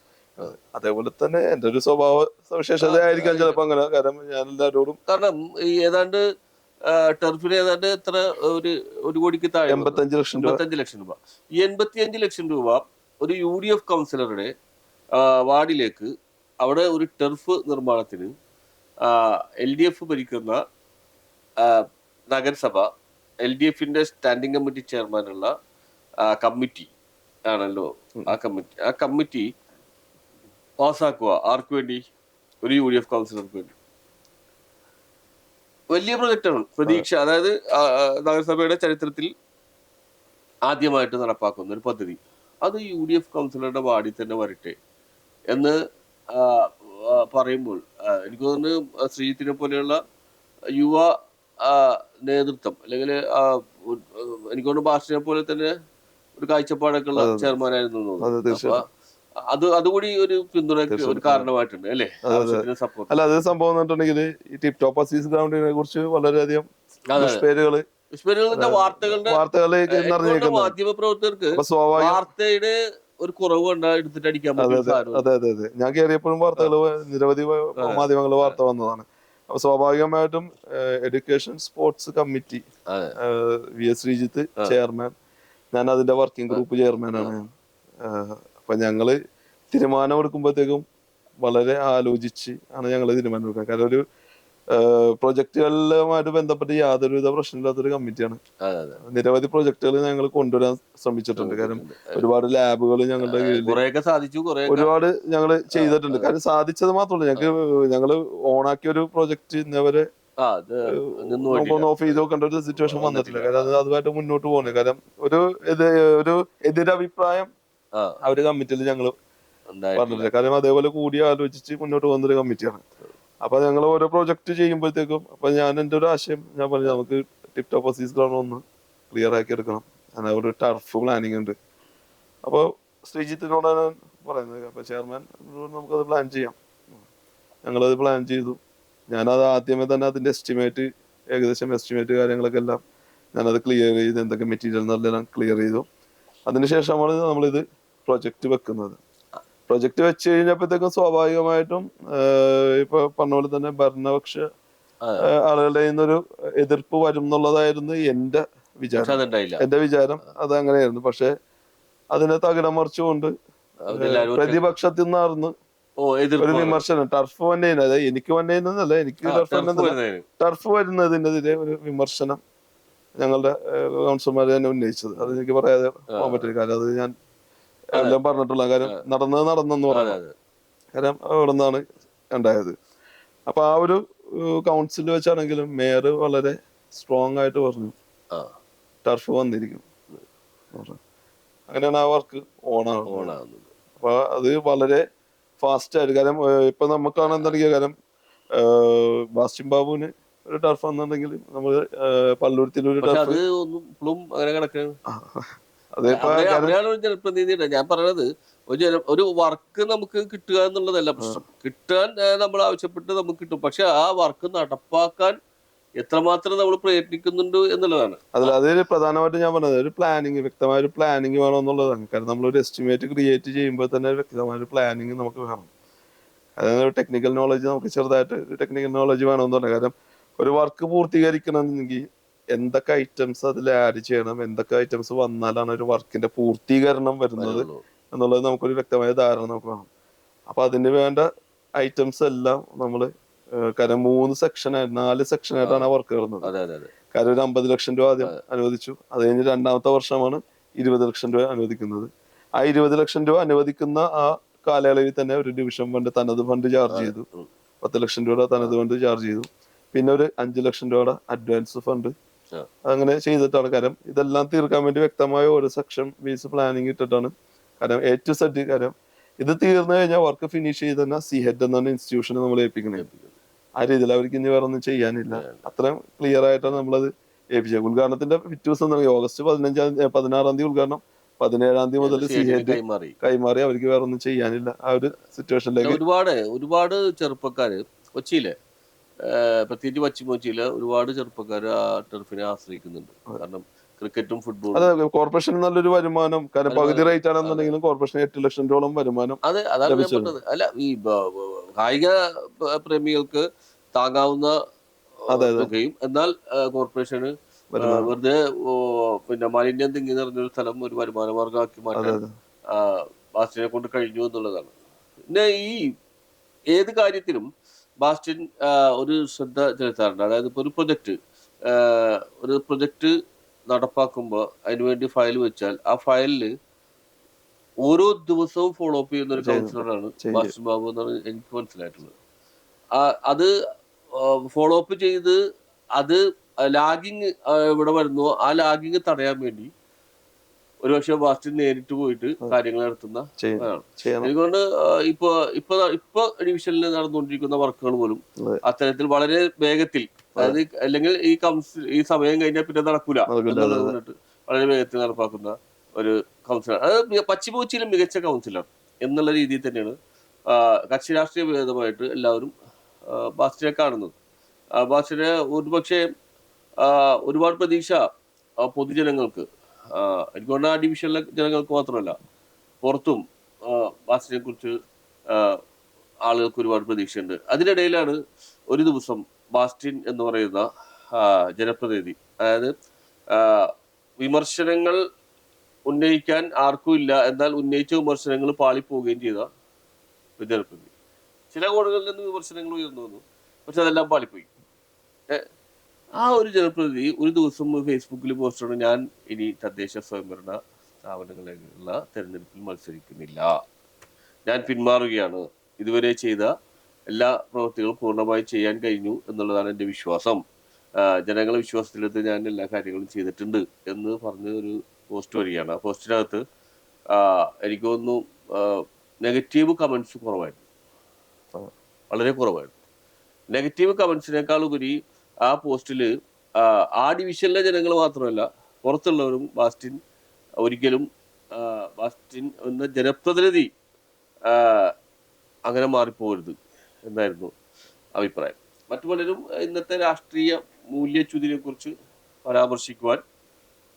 അതേപോലെ തന്നെ എന്റെ ഒരു സ്വഭാവ സവിശേഷത ആയിരിക്കാം ചിലപ്പോ അങ്ങനെ. കാരണം ഞാൻ എല്ലാവരോടും ഏതാണ്ട് ടെർഫിന് ഏതാണ്ട് എത്ര ഒരു കോടിക്ക് താഴെ 85 ലക്ഷം രൂപ. ഈ 85 ലക്ഷം രൂപ ഒരു UDF കൗൺസിലറുടെ വാർഡിലേക്ക് അവിടെ ഒരു ടെർഫ് നിർമ്മാണത്തിന് LDF ഭരിക്കുന്ന നഗരസഭ LDF-ന്റെ സ്റ്റാൻഡിംഗ് കമ്മിറ്റി ചെയർമാനുള്ള കമ്മിറ്റി ആണല്ലോ. ആ കമ്മിറ്റി പാസ്സാക്കുക ആർക്ക് വേണ്ടി? ഒരു UDF കൗൺസിലർക്ക് വേണ്ടി. വലിയ പ്രൊജക്റ്റാണ്. പ്രതീക്ഷ, അതായത് നഗരസഭയുടെ ചരിത്രത്തിൽ ആദ്യമായിട്ട് നടപ്പാക്കുന്ന ഒരു പദ്ധതി. അത് UDF കൗൺസിലറുടെ വാർഡിൽ തന്നെ വരട്ടെ എന്ന് പറയുമ്പോൾ എനിക്ക് തോന്നുന്നു ശ്രീജിത്തിനെ പോലെയുള്ള യുവ നേതൃത്വം, അല്ലെങ്കിൽ എനിക്ക് തോന്നുന്നു ബാസ്റ്റിനെ പോലെ തന്നെ ഒരു കാഴ്ചപ്പാടൊക്കെ ഉള്ള ചെയർമാനായിരുന്നു തോന്നുന്നു. അപ്പൊ അതുകൂടി ഒരു പിന്തുണയ്ക്ക് ഒരു കാരണമായിട്ടുണ്ട് അല്ലേ? സപ്പോർട്ട്. അല്ല, അത് സംഭവം എന്നിട്ടുണ്ടെങ്കിൽ ഈ ടിപ് ടോപ്പ് അസീസ് ഗ്രൗണ്ടിനെ കുറിച്ച് വളരെയധികം വാർത്തകളുടെ മാധ്യമ പ്രവർത്തകർക്ക് വാർത്തയുടെ ഒരു കുറവ് കണ്ടാ എടുത്തിട്ട് അടിക്കാൻ പറ്റും. അതെ. ഞാൻ കയറിയപ്പോഴും വാർത്തകൾ, നിരവധി മാധ്യമങ്ങൾ വാർത്ത വന്നതാണ്. അപ്പൊ സ്വാഭാവികമായിട്ടും education sports committee VS Sreejith chairman, ഞാൻ അതിന്റെ വർക്കിംഗ് ഗ്രൂപ്പ് ചെയർമാനാണ്. അപ്പൊ ഞങ്ങള് തീരുമാനം എടുക്കുമ്പോഴത്തേക്കും വളരെ ആലോചിച്ച് ആണ് ഞങ്ങൾ തീരുമാനം എടുക്കുക. കാരണം ഒരു പ്രൊജക്ടുകളുമായിട്ട് ബന്ധപ്പെട്ട് യാതൊരുവിധ പ്രശ്നമില്ലാത്തൊരു കമ്മിറ്റിയാണ്. നിരവധി പ്രൊജക്ടുകൾ ഞങ്ങൾ കൊണ്ടുവരാൻ ശ്രമിച്ചിട്ടുണ്ട്. കാരണം ഒരുപാട് ലാബുകൾ ഞങ്ങളുടെ ഒരുപാട് ഞങ്ങൾ ചെയ്തിട്ടുണ്ട്. കാരണം സാധിച്ചത് മാത്രമല്ല, ഞങ്ങള് ഓണാക്കിയ ഒരു പ്രൊജക്ട് ഇന്നവരെ ഓഫ് ചെയ്ത് നോക്കേണ്ട ഒരു സിറ്റുവേഷൻ വന്നിട്ടില്ല. കാരണം അതുമായിട്ട് മുന്നോട്ട് പോകുന്നത്. കാരണം ഒരു എതിരഭിപ്രായം ആ ഒരു കമ്മിറ്റിയിൽ ഞങ്ങൾ പറഞ്ഞിട്ടില്ല. കാരണം അതേപോലെ കൂടി ആലോചിച്ച് മുന്നോട്ട് പോകുന്നൊരു കമ്മിറ്റിയാണ്. അപ്പൊ ഞങ്ങൾ ഓരോ പ്രോജക്ട് ചെയ്യുമ്പോഴത്തേക്കും അപ്പൊ ഞാൻ എന്റെ ഒരു ആശയം ഞാൻ പറഞ്ഞു, നമുക്ക് ടിപ് ടോപ്പ് അസീസ് ഗ്രൗണ്ട് ഒന്ന് ക്ലിയർ ആക്കി എടുക്കണം. അങ്ങനെ ഒരു ടർഫ് പ്ലാനിങ് ഉണ്ട്. അപ്പൊ ശ്രീജിത്തിനോടാണ് പറയുന്നത്, അപ്പൊ ചെയർമാൻ നമുക്കത് പ്ലാൻ ചെയ്യാം. ഞങ്ങളത് പ്ലാൻ ചെയ്തു. ഞാനത് ആദ്യമേ തന്നെ അതിന്റെ എസ്റ്റിമേറ്റ് കാര്യങ്ങളൊക്കെ എല്ലാം ഞാനത് ക്ലിയർ ചെയ്ത്, എന്തൊക്കെ മെറ്റീരിയൽ എന്നെല്ലാം ക്ലിയർ ചെയ്തു. അതിനുശേഷമാണ് നമ്മളിത് പ്രൊജക്ട് വെക്കുന്നത്. പ്രൊജക്ട് വെച്ച് കഴിഞ്ഞപ്പോഴത്തേക്കും സ്വാഭാവികമായിട്ടും ഇപ്പൊ പറഞ്ഞ പോലെ തന്നെ ഭരണപക്ഷ ആളുകളുടെ നിന്നൊരു എതിർപ്പ് വരും എന്നുള്ളതായിരുന്നു എന്റെ വിചാരം. അത് അങ്ങനെയായിരുന്നു. പക്ഷെ അതിനെ തകിടം മറിച്ചുകൊണ്ട് പ്രതിപക്ഷത്തിൽ നിന്നായിരുന്നു ഒരു വിമർശനം. ടർഫ് വന്നതിന്, അതായത് എനിക്ക് വന്നതിനല്ല, എനിക്ക് ടർഫ് വരുന്നതിനെതിരെ ഒരു വിമർശനം ഞങ്ങളുടെ കൗൺസിലർമാർ തന്നെ ഉന്നയിച്ചത്. അത് എനിക്ക് പറയാതെ പോകാൻ പറ്റില്ല. കാരണം അത് ഞാൻ എല്ലാം പറഞ്ഞിട്ടുള്ള കാര്യം നടന്നെന്ന് പറഞ്ഞു. കാരണം അവിടെ നിന്നാണ് ഉണ്ടായത്. അപ്പൊ ആ ഒരു കൗൺസിൽ വെച്ചാണെങ്കിലും മേയർ വളരെ സ്ട്രോങ് ആയിട്ട് പറഞ്ഞു ടർഫ് വന്നിരിക്കും. അങ്ങനെയാണ് ആ വർക്ക് ഓണാകുന്നത്. അപ്പൊ അത് വളരെ ഫാസ്റ്റ് ആയിട്ട്, കാരണം ഇപ്പൊ നമുക്കാണ് എന്താണെങ്കിൽ, കാരണം ബാസ്റ്റിൻ ബാബുവിന് ഒരു ടർഫ് വന്നിട്ടുണ്ടെങ്കിൽ നമ്മള് പള്ളുരുത്തിൽ ഒരു ടർഫ്, ജനപ്രതിനിധിയുടെ ഞാൻ പറയണത് ഒരു വർക്ക് നമുക്ക് കിട്ടുക എന്നുള്ളതല്ല പ്രശ്നം. കിട്ടാൻ നമ്മൾ ആവശ്യപ്പെട്ട് നമുക്ക് കിട്ടും. പക്ഷെ ആ വർക്ക് നടപ്പാക്കാൻ എത്രമാത്രം നമ്മൾ പ്രയത്നിക്കുന്നുണ്ട് എന്നുള്ളതാണ്. അതിൽ പ്രധാനമായിട്ട് ഞാൻ പറഞ്ഞത് ഒരു പ്ലാനിങ്, വ്യക്തമായ ഒരു പ്ലാനിങ് വേണം എന്നുള്ളതാണ്. കാരണം നമ്മളൊരു എസ്റ്റിമേറ്റ് ക്രിയേറ്റ് ചെയ്യുമ്പോൾ തന്നെ വ്യക്തമായ ഒരു പ്ലാനിങ് നമുക്ക് വേണം. അതായത് ടെക്നിക്കൽ നോളജ്, നമുക്ക് ചെറുതായിട്ട് ടെക്നിക്കൽ നോളജ് വേണമെന്ന് പറഞ്ഞാൽ, കാരണം ഒരു വർക്ക് പൂർത്തീകരിക്കണമെങ്കിൽ എന്തൊക്കെ ഐറ്റംസ് അതിൽ ആഡ് ചെയ്യണം, എന്തൊക്കെ ഐറ്റംസ് വന്നാലാണ് ഒരു വർക്കിന്റെ പൂർത്തീകരണം വരുന്നത് എന്നുള്ളത് നമുക്കൊരു വ്യക്തമായ ധാരണ നമുക്ക് വേണം. അപ്പൊ അതിന് വേണ്ട ഐറ്റംസ് എല്ലാം നമ്മള്, കാരണം 4 സെക്ഷനായിട്ടാണ് ആ വർക്ക് വരുന്നത്. കാരണം ഒരു 50 ലക്ഷം രൂപ ആദ്യം അനുവദിച്ചു. അത് കഴിഞ്ഞ് രണ്ടാമത്തെ വർഷമാണ് 20 ലക്ഷം രൂപ അനുവദിക്കുന്നത്. ആ 20 ലക്ഷം രൂപ അനുവദിക്കുന്ന ആ കാലയളവിൽ തന്നെ ഒരു ഡിവിഷൻ ഫണ്ട്, തനത് ഫണ്ട് ചാർജ് ചെയ്തു. 10 ലക്ഷം രൂപ തനത് ഫണ്ട് ചാർജ് ചെയ്തു. പിന്നെ ഒരു 5 ലക്ഷം രൂപയുടെ അഡ്വാൻസ് ഫണ്ട് അങ്ങനെ ചെയ്തിട്ടാണ്. കാരണം ഇതെല്ലാം തീർക്കാൻ വേണ്ടി വ്യക്തമായ ഒരു സെക്ഷൻ ബേസ് പ്ലാനിങ് ഇട്ടിട്ടാണ്. കാരണം A to Z, കാരണം ഇത് തീർന്നു കഴിഞ്ഞാൽ വർക്ക് ഫിനിഷ് ചെയ്ത് തന്നെ CHED എന്ന ഇൻസ്റ്റിറ്റ്യൂഷനെ നമ്മൾ ഏൽപ്പിക്കണേ. ആ രീതിയിൽ അവർക്ക് ഇനി വേറെ ഒന്നും ചെയ്യാനില്ല. അത്രയും ക്ലിയർ ആയിട്ടാണ് നമ്മളത് ഏൽപ്പിച്ചത്. ഉദ്ഘാടനത്തിന്റെ പിറ്റേ ദിവസം ഓഗസ്റ്റ് 16-ാം തീയതി ഉദ്ഘാടനം, 17-ാം തീയതി മുതൽ CHED കൈമാറി. അവർക്ക് വേറെ ഒന്നും ചെയ്യാനില്ല. ആ ഒരു സിറ്റുവേഷനിലേക്ക് ഒരുപാട് ചെറുപ്പക്കാര് കൊച്ചിയിലെ, പ്രത്യേകിച്ച് പശ്ചിമ കൊച്ചിയിലെ ഒരുപാട് ചെറുപ്പക്കാർ ആ ടർഫിനെ ആശ്രയിക്കുന്നുണ്ട്. കാരണം ക്രിക്കറ്റും ഫുട്ബോളും. അതെ, കോർപ്പറേഷൻ നല്ലൊരു വരുമാനം, കാരണം പകുതി റേറ്റ് ആണെന്നുണ്ടെങ്കിലും കോർപ്പറേഷൻ 8 ലക്ഷം രൂപയോളം വരുമാനം. അതാണ് ഞാൻ പറഞ്ഞത്. അല്ല, ഈ കായിക പ്രേമികൾക്ക് താങ്ങാവുന്ന തുകയും, എന്നാൽ കോർപ്പറേഷന് വെറുതെ പിന്നെ മാലിന്യം തിങ്ങി നിറഞ്ഞൊരു സ്ഥലം ഒരു വരുമാന മാർഗമാക്കി മാറ്റാൻ ബാസ്റ്റിനെ കൊണ്ട് കഴിഞ്ഞു എന്നുള്ളതാണ്. പിന്നെ ഈ ഏത് കാര്യത്തിലും ബാസ്റ്റിൻ ഒരു ശ്രദ്ധ ചെലുത്താറുണ്ട്. അതായത് ഇപ്പോൾ ഒരു പ്രൊജക്ട് ഒരു പ്രൊജക്റ്റ് നടപ്പാക്കുമ്പോൾ അതിനുവേണ്ടി ഫയൽ വെച്ചാൽ ആ ഫയലിൽ ഓരോ ദിവസവും ഫോളോ അപ്പ് ചെയ്യുന്ന ഒരു കൗൺസിലറാണ് മാസ്റ്റർ ബാബു എന്നാണ് എനിക്ക് മനസ്സിലായിട്ടുള്ളത്. അത് ഫോളോ അപ്പ് ചെയ്ത് അത് ലാഗിങ് ഇവിടെ വരുന്നു, ആ ലാഗിങ് തടയാൻ വേണ്ടി ഒരുപക്ഷെ ബാസ്റ്റിൻ നേരിട്ട് പോയിട്ട് കാര്യങ്ങൾ നടത്തുന്ന എനിക്കൊണ്ട് ഇപ്പൊ ഡിവിഷനിൽ നടന്നുകൊണ്ടിരിക്കുന്ന വർക്കുകൾ പോലും അത്തരത്തിൽ വളരെ വേഗത്തിൽ, അതായത് അല്ലെങ്കിൽ ഈ സമയം കഴിഞ്ഞാൽ പിന്നെ നടക്കൂല എന്നുള്ളത് കൊണ്ടിട്ട് വളരെ വേഗത്തിൽ നടപ്പാക്കുന്ന ഒരു കൗൺസിലർ. അത് പശ്ചിമ കൊച്ചിയിലും മികച്ച കൗൺസിലർ എന്നുള്ള രീതിയിൽ തന്നെയാണ് കക്ഷി രാഷ്ട്രീയ ഭേദമായിട്ട് എല്ലാവരും ബാസ്റ്റിനെ കാണുന്നത്. ബാസ്റ്റിനെ ഒരുപക്ഷെ ഒരുപാട് പ്രതീക്ഷ പൊതുജനങ്ങൾക്ക്, എനിക്ക് തോന്നുന്നു ആ ഡിവിഷനിലെ ജനങ്ങൾക്ക് മാത്രമല്ല പുറത്തും ബാസ്റ്റിനെ കുറിച്ച് ആളുകൾക്ക് ഒരുപാട് പ്രതീക്ഷയുണ്ട്. അതിനിടയിലാണ് ഒരു ദിവസം ബാസ്റ്റിൻ എന്ന് പറയുന്ന ജനപ്രതിനിധി, അതായത് വിമർശനങ്ങൾ ഉന്നയിക്കാൻ ആർക്കും ഇല്ല, എന്നാൽ ഉന്നയിച്ച വിമർശനങ്ങൾ പാളിപ്പോവുകയും ചെയ്ത ജനപ്രതിനിധി. ചില കോണുകളിൽ നിന്ന് വിമർശനങ്ങൾ ഉയർന്നു വന്നു, പക്ഷെ അതെല്ലാം പാളിപ്പോയി. ആ ഒരു ജനപ്രതിനിധി ഒരു ദിവസം ഫേസ്ബുക്കിൽ പോസ്റ്റ് ആണ്, ഞാൻ ഇനി തദ്ദേശ സ്വയംഭരണ സ്ഥാപനങ്ങളിലുള്ള തെരഞ്ഞെടുപ്പിൽ മത്സരിക്കുന്നില്ല, ഞാൻ പിന്മാറുകയാണ്, ഇതുവരെ ചെയ്ത എല്ലാ പ്രവൃത്തികളും പൂർണ്ണമായി ചെയ്യാൻ കഴിഞ്ഞു എന്നുള്ളതാണ് എൻ്റെ വിശ്വാസം, ജനങ്ങളെ വിശ്വാസത്തിലെടുത്ത് ഞാൻ എല്ലാ കാര്യങ്ങളും ചെയ്തിട്ടുണ്ട് എന്ന് പറഞ്ഞ ഒരു പോസ്റ്റ് വരികയാണ്. ആ പോസ്റ്റിനകത്ത് എനിക്ക് തോന്നുന്നു നെഗറ്റീവ് കമൻസ് കുറവായിരുന്നു, വളരെ കുറവായിരുന്നു. നെഗറ്റീവ് കമൻസിനേക്കാൾ ഉപരി ആ പോസ്റ്റിൽ ആ ഡിവിഷനിലെ ജനങ്ങൾ മാത്രമല്ല പുറത്തുള്ളവരും ബാസ്റ്റിൻ ഒരിക്കലും ബാസ്റ്റിൻ എന്ന ജനപ്രതിനിധി അങ്ങനെ മാറിപ്പോകരുത് എന്നായിരുന്നു അഭിപ്രായം. മറ്റു പലരും ഇന്നത്തെ രാഷ്ട്രീയ മൂല്യച്യുതിനെ കുറിച്ച് പരാമർശിക്കുവാൻ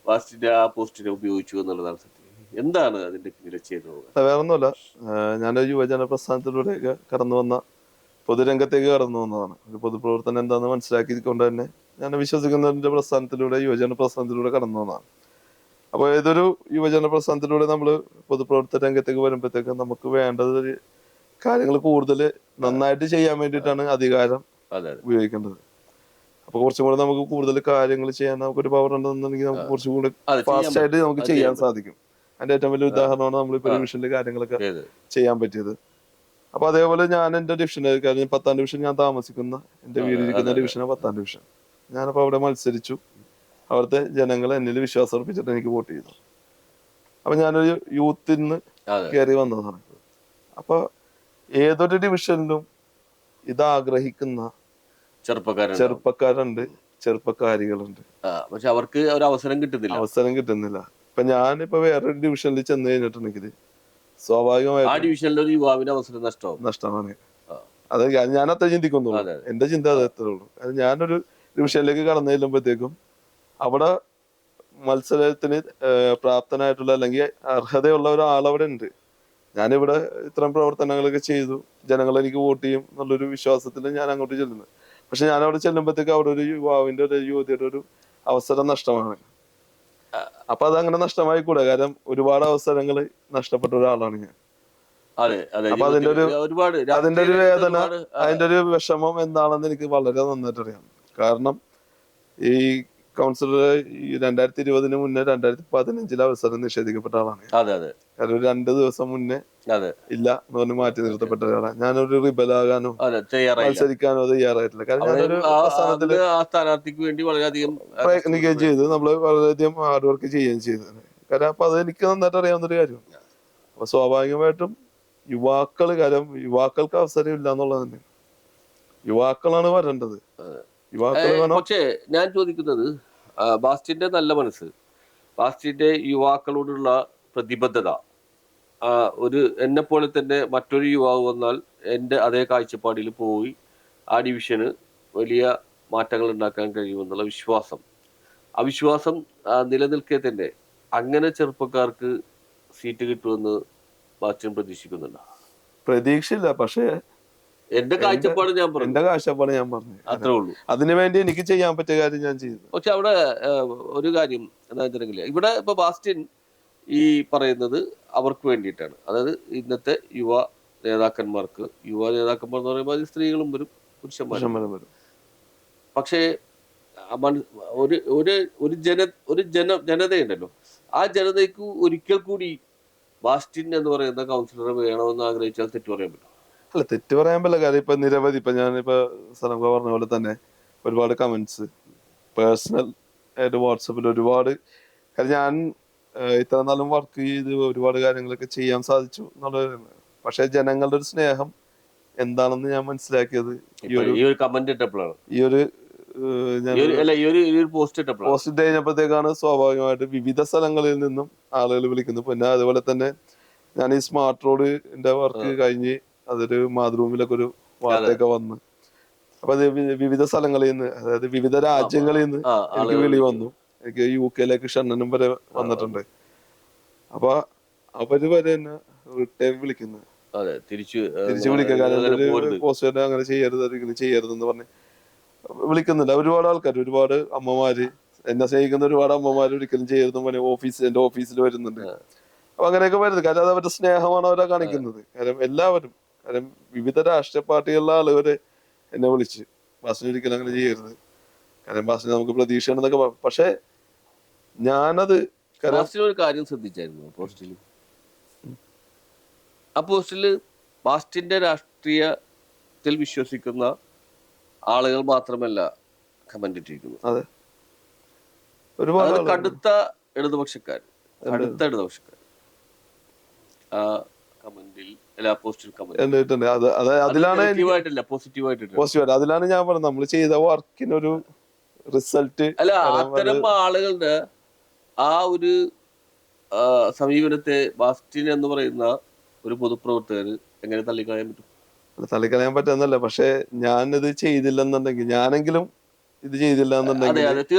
ബാസ്റ്റിന്റെ ആ പോസ്റ്റിനെ ഉപയോഗിച്ചു എന്നുള്ളതാണ് സത്യം. എന്താണ് അതിന്റെ പിന്നിലെ ചെയ്തത്? വേറൊന്നുമല്ല, ഞാനൊരു യുവജന പ്രസ്ഥാനത്തിലൂടെയൊക്കെ കടന്നു വന്ന, പൊതുരംഗത്തേക്ക് കടന്നു വന്നതാണ്. ഒരു പൊതുപ്രവർത്തനം എന്താണെന്ന് മനസ്സിലാക്കിക്കൊണ്ട് തന്നെ ഞാൻ വിശ്വസിക്കുന്നതിന്റെ പ്രസ്ഥാനത്തിലൂടെ, യുവജന പ്രസ്ഥാനത്തിലൂടെ കടന്നു വന്നതാണ്. അപ്പോൾ ഏതൊരു യുവജന പ്രസ്ഥാനത്തിലൂടെ നമ്മൾ പൊതുപ്രവർത്തന രംഗത്തേക്ക് വരുമ്പോഴത്തേക്ക് നമുക്ക് വേണ്ടത് കാര്യങ്ങൾ കൂടുതൽ നന്നായിട്ട് ചെയ്യാൻ വേണ്ടിയിട്ടാണ് അധികാരം ഉപയോഗിക്കേണ്ടത്. അപ്പൊ കുറച്ചും കൂടെ നമുക്ക് കൂടുതൽ കാര്യങ്ങൾ ചെയ്യാൻ നമുക്കൊരു പവർ ഉണ്ടെന്നുണ്ടെങ്കിൽ നമുക്ക് കുറച്ചും കൂടി ഫാസ്റ്റ് ആയിട്ട് നമുക്ക് ചെയ്യാൻ സാധിക്കും. അതിന്റെ ഏറ്റവും വലിയ ഉദാഹരണമാണ് നമ്മളിപ്പോ ഡിവിഷനിലെ കാര്യങ്ങളൊക്കെ ചെയ്യാൻ പറ്റിയത്. അപ്പൊ അതേപോലെ ഞാൻ എന്റെ ഡിവിഷന്, കാര്യം 10ാം ഡിവിഷൻ ഞാൻ താമസിക്കുന്ന, എന്റെ വീടിരിക്കുന്ന ഡിവിഷനാണ് 10ാം ഡിവിഷൻ. ഞാനപ്പോ അവിടെ മത്സരിച്ചു. അവിടുത്തെ ജനങ്ങൾ എന്നിൽ വിശ്വാസം അർപ്പിച്ചിട്ട് എനിക്ക് വോട്ട് ചെയ്തു. അപ്പൊ ഞാനൊരു യൂത്തിൽ നിന്ന് കയറി വന്നതാണ്. അപ്പൊ ഏതൊരു ഡിവിഷനിലും ഇതാഗ്രഹിക്കുന്ന ചെറുപ്പക്കാരുണ്ട്, ചെറുപ്പക്കാരികളുണ്ട്. പക്ഷെ അവർക്ക് ഒരു അവസരം കിട്ടുന്നില്ല. ഇപ്പൊ ഞാനിപ്പോ വേറൊരു ഡിവിഷനിൽ ചെന്ന് കഴിഞ്ഞിട്ടുണ്ടെങ്കിൽ സ്വാഭാവികമായും ആ ഡിവിഷനിൽ ഒരു യുവാവിന്റെ അവസരം നഷ്ടമാണ്. അത് ഞാൻ അത്ര ചിന്തിക്കുന്നുള്ളൂ, എന്റെ ചിന്ത അതേ ഉള്ളൂ. ഞാനൊരു ഡിവിഷനിലേക്ക് കടന്നു ചെല്ലുമ്പോഴത്തേക്കും അവിടെ മത്സരത്തിന് പ്രാപ്തനായിട്ടുള്ള അല്ലെങ്കിൽ അർഹതയുള്ള ഒരാളവിടെ ഉണ്ട്. ഞാനിവിടെ ഇത്തരം പ്രവർത്തനങ്ങളൊക്കെ ചെയ്തു, ജനങ്ങൾ എനിക്ക് വോട്ട് ചെയ്യും എന്നുള്ളൊരു വിശ്വാസത്തിൽ ഞാൻ അങ്ങോട്ട് ചെല്ലുന്നത്. പക്ഷെ ഞാൻ അവിടെ ചെല്ലുമ്പോഴത്തേക്ക് അവിടെ ഒരു യുവാവിന്റെ, ഒരു യുവതിയുടെ ഒരു അവസരം നഷ്ടമാണ്. അപ്പൊ അതങ്ങനെ നഷ്ടമായി കൂടെ, കാരണം ഒരുപാട് അവസരങ്ങൾ നഷ്ടപ്പെട്ട ഒരാളാണ് ഞാൻ. അപ്പൊ അതിന്റെ ഒരു വേദന, അതിന്റെ ഒരു വിഷമം എന്താണെന്ന് എനിക്ക് വളരെ നന്നായിട്ട് അറിയാം. കാരണം ഈ കൗൺസിലർ 2020 മുന്നേ 2015 അവസരം നിഷേധിക്കപ്പെട്ട ആളാണ്. കാരണം ഒരു 2 ദിവസം മുന്നേ ഇല്ല എന്ന് പറഞ്ഞ് മാറ്റി നിർത്തപ്പെട്ട ഒരാളാണ്. ഞാനൊരു റിബലാകാനോ മത്സരിക്കാനോ തയ്യാറായിട്ടില്ല. കാരണം ഞാനൊരു സ്ഥാനാർത്ഥിക്ക് വേണ്ടി വളരെയധികം പ്രയത്നിക്കുകയും ചെയ്തു, നമ്മള് വളരെയധികം ഹാർഡ് വർക്ക് ചെയ്യുകയും ചെയ്തു. കാരണം അപ്പൊ അത് എനിക്ക് നന്നായിട്ട് അറിയാവുന്നൊരു കാര്യമാണ്. അപ്പൊ സ്വാഭാവികമായിട്ടും യുവാക്കള്, കാരണം യുവാക്കൾക്ക് അവസരം ഇല്ല എന്നുള്ളത് തന്നെ, യുവാക്കളാണ് വരേണ്ടത്. പക്ഷേ ഞാൻ ചോദിക്കുന്നത്, ബാസ്റ്റിന്റെ നല്ല മനസ്സ്, ബാസ്റ്റിന്റെ യുവാക്കളോടുള്ള പ്രതിബദ്ധത, ഒരു എന്നെ പോലെ തന്നെ മറ്റൊരു യുവാവ് വന്നാൽ എൻ്റെ അതേ കാഴ്ചപ്പാടിൽ പോയി ആ ഡിവിഷന് വലിയ മാറ്റങ്ങൾ ഉണ്ടാക്കാൻ കഴിയുമെന്നുള്ള വിശ്വാസം, അവിശ്വാസം നിലനിൽക്കെ തന്നെ അങ്ങനെ ചെറുപ്പക്കാർക്ക് സീറ്റ് കിട്ടുമെന്ന് ബാസ്റ്റിൻ പ്രതീക്ഷിക്കുന്നുണ്ടോ? പ്രതീക്ഷയില്ല, പക്ഷേ എന്റെ കാഴ്ചപ്പാട് ഞാൻ പറഞ്ഞു അത്രേ ഉള്ളൂ. അതിനുവേണ്ടി എനിക്ക് ചെയ്യാൻ പറ്റിയ കാര്യം ഞാൻ ചെയ്തു. പക്ഷെ അവിടെ ഒരു കാര്യം എന്താ വെച്ചിട്ടുണ്ടെങ്കിൽ, ഇവിടെ ഇപ്പൊ ബാസ്റ്റിൻ ഈ പറയുന്നത് അവർക്ക് വേണ്ടിയിട്ടാണ്, അതായത് ഇന്നത്തെ യുവ നേതാക്കന്മാർ എന്ന് പറയുമ്പോൾ അത് സ്ത്രീകളും വരും, പുരുഷന്മാരും വരും. പക്ഷേ ഒരു ഒരു ഒരു ജനതയുണ്ടല്ലോ, ആ ജനതയ്ക്ക് ഒരിക്കൽ കൂടി ബാസ്റ്റിൻ എന്ന് പറയുന്ന കൗൺസിലറെ വേണമെന്ന് ആഗ്രഹിച്ചാൽ തെറ്റു പറയാൻ പറ്റും. അല്ല, തെറ്റ് പറയാൻ പറ്റില്ല. കാര്യം ഇപ്പൊ നിരവധി, ഇപ്പൊ ഞാനിപ്പോ സലംക പറഞ്ഞ പോലെ തന്നെ ഒരുപാട് കമന്റ്സ് പേഴ്സണൽ ആയിട്ട് വാട്സപ്പിൽ ഒരുപാട്. കാര്യം ഞാൻ ഇത്ര നാളും വർക്ക് ചെയ്ത് ഒരുപാട് കാര്യങ്ങളൊക്കെ ചെയ്യാൻ സാധിച്ചു എന്നുള്ളത്. പക്ഷെ ജനങ്ങളുടെ ഒരു സ്നേഹം എന്താണെന്ന് ഞാൻ മനസ്സിലാക്കിയത് ഈ ഒരു കമന്റ് ഇട്ടപ്പോഴാണ്, ഈ ഒരു പോസ്റ്റ് ഇട്ടപ്പോഴാണ്. പോസ്റ്റ് ഇട്ട് കഴിഞ്ഞപ്പോഴത്തേക്കാണ് സ്വാഭാവികമായിട്ട് വിവിധ സ്ഥലങ്ങളിൽ നിന്നും ആളുകൾ വിളിക്കുന്നത്. പിന്നെ അതുപോലെ തന്നെ ഞാൻ ഈ സ്മാർട്ട് റോഡിന്റെ വർക്ക് കഴിഞ്ഞ് അതൊരു മാതൃഭൂമിയിലൊക്കെ ഒരു വാർത്തയൊക്കെ വന്ന്, അപ്പൊ അത് വിവിധ സ്ഥലങ്ങളിൽ നിന്ന്, അതായത് വിവിധ രാജ്യങ്ങളിൽ നിന്ന് എനിക്ക് വിളി വന്നു. എനിക്ക് UK ഷണ്ണനും വരെ വന്നിട്ടുണ്ട്. അപ്പൊ അവര് വരെ എന്നെ റിട്ടേൺ വിളിക്കുന്നത്, തിരിച്ചു വിളിക്കുക. കാരണം പോസ്റ്റ് അങ്ങനെ ചെയ്യരുത്, ഒരിക്കലും ചെയ്യരുതെന്ന് പറഞ്ഞ് വിളിക്കുന്നുണ്ട് ഒരുപാട് ആൾക്കാർ. ഒരുപാട് അമ്മമാര്, എന്നെ സ്നേഹിക്കുന്ന ഒരുപാട് അമ്മമാര് ഒരിക്കലും ചെയ്യരുതെന്ന് പറഞ്ഞ് എന്റെ ഓഫീസിൽ വരുന്നുണ്ട്. അപ്പൊ അങ്ങനെയൊക്കെ വരുന്നത് കാരണം അത് അവരുടെ സ്നേഹമാണ് അവരെ കാണിക്കുന്നത്. കാരണം എല്ലാവരും, കാരണം വിവിധ രാഷ്ട്രീയ പാർട്ടികളിലെ ആളുകള് എന്നെ വിളിച്ച് ബാസിന് ഒരിക്കലും അങ്ങനെ ചെയ്യരുത്, കാരണം ബാസിന് നമുക്ക് പ്രതീക്ഷയാണെന്നൊക്കെ പറഞ്ഞു. പക്ഷെ ഞാനത് ഒരു കാര്യം ശ്രദ്ധിച്ചായിരുന്നു പോസ്റ്റില്. ആ പോസ്റ്റില് ബാസ്റ്റിന്റെ രാഷ്ട്രീയത്തിൽ വിശ്വസിക്കുന്ന ആളുകൾ മാത്രമല്ല കമന്റ് ഇട്ടിരിക്കുന്നു. അതെ, ഒരുപാട് കടുത്ത ഇടതുപക്ഷക്കാർ ആ കമന്റിൽ പോസ്റ്റിൽ കമന്റ് പോസിറ്റീവായിട്ട് അതിലാണ് ഞാൻ പറഞ്ഞത് നമ്മൾ ചെയ്ത വർക്കിനൊരു റിസൾട്ട്. അല്ല, അത്തരം ആളുകളുടെ ആ ഒരു സമീപനത്തെ ബാസ്റ്റിൻ എന്ന് പറയുന്ന ഒരു പൊതുപ്രവർത്തകർ എങ്ങനെ തള്ളിക്കളയാൻ പറ്റും? തള്ളിക്കളയാൻ പറ്റുന്നല്ല. പക്ഷെ ഞാനിത് ചെയ്തില്ലെന്നുണ്ടെങ്കിൽ, ഞാനെങ്കിലും ഇത് ചെയ്തില്ല എന്നുണ്ടെങ്കിൽ,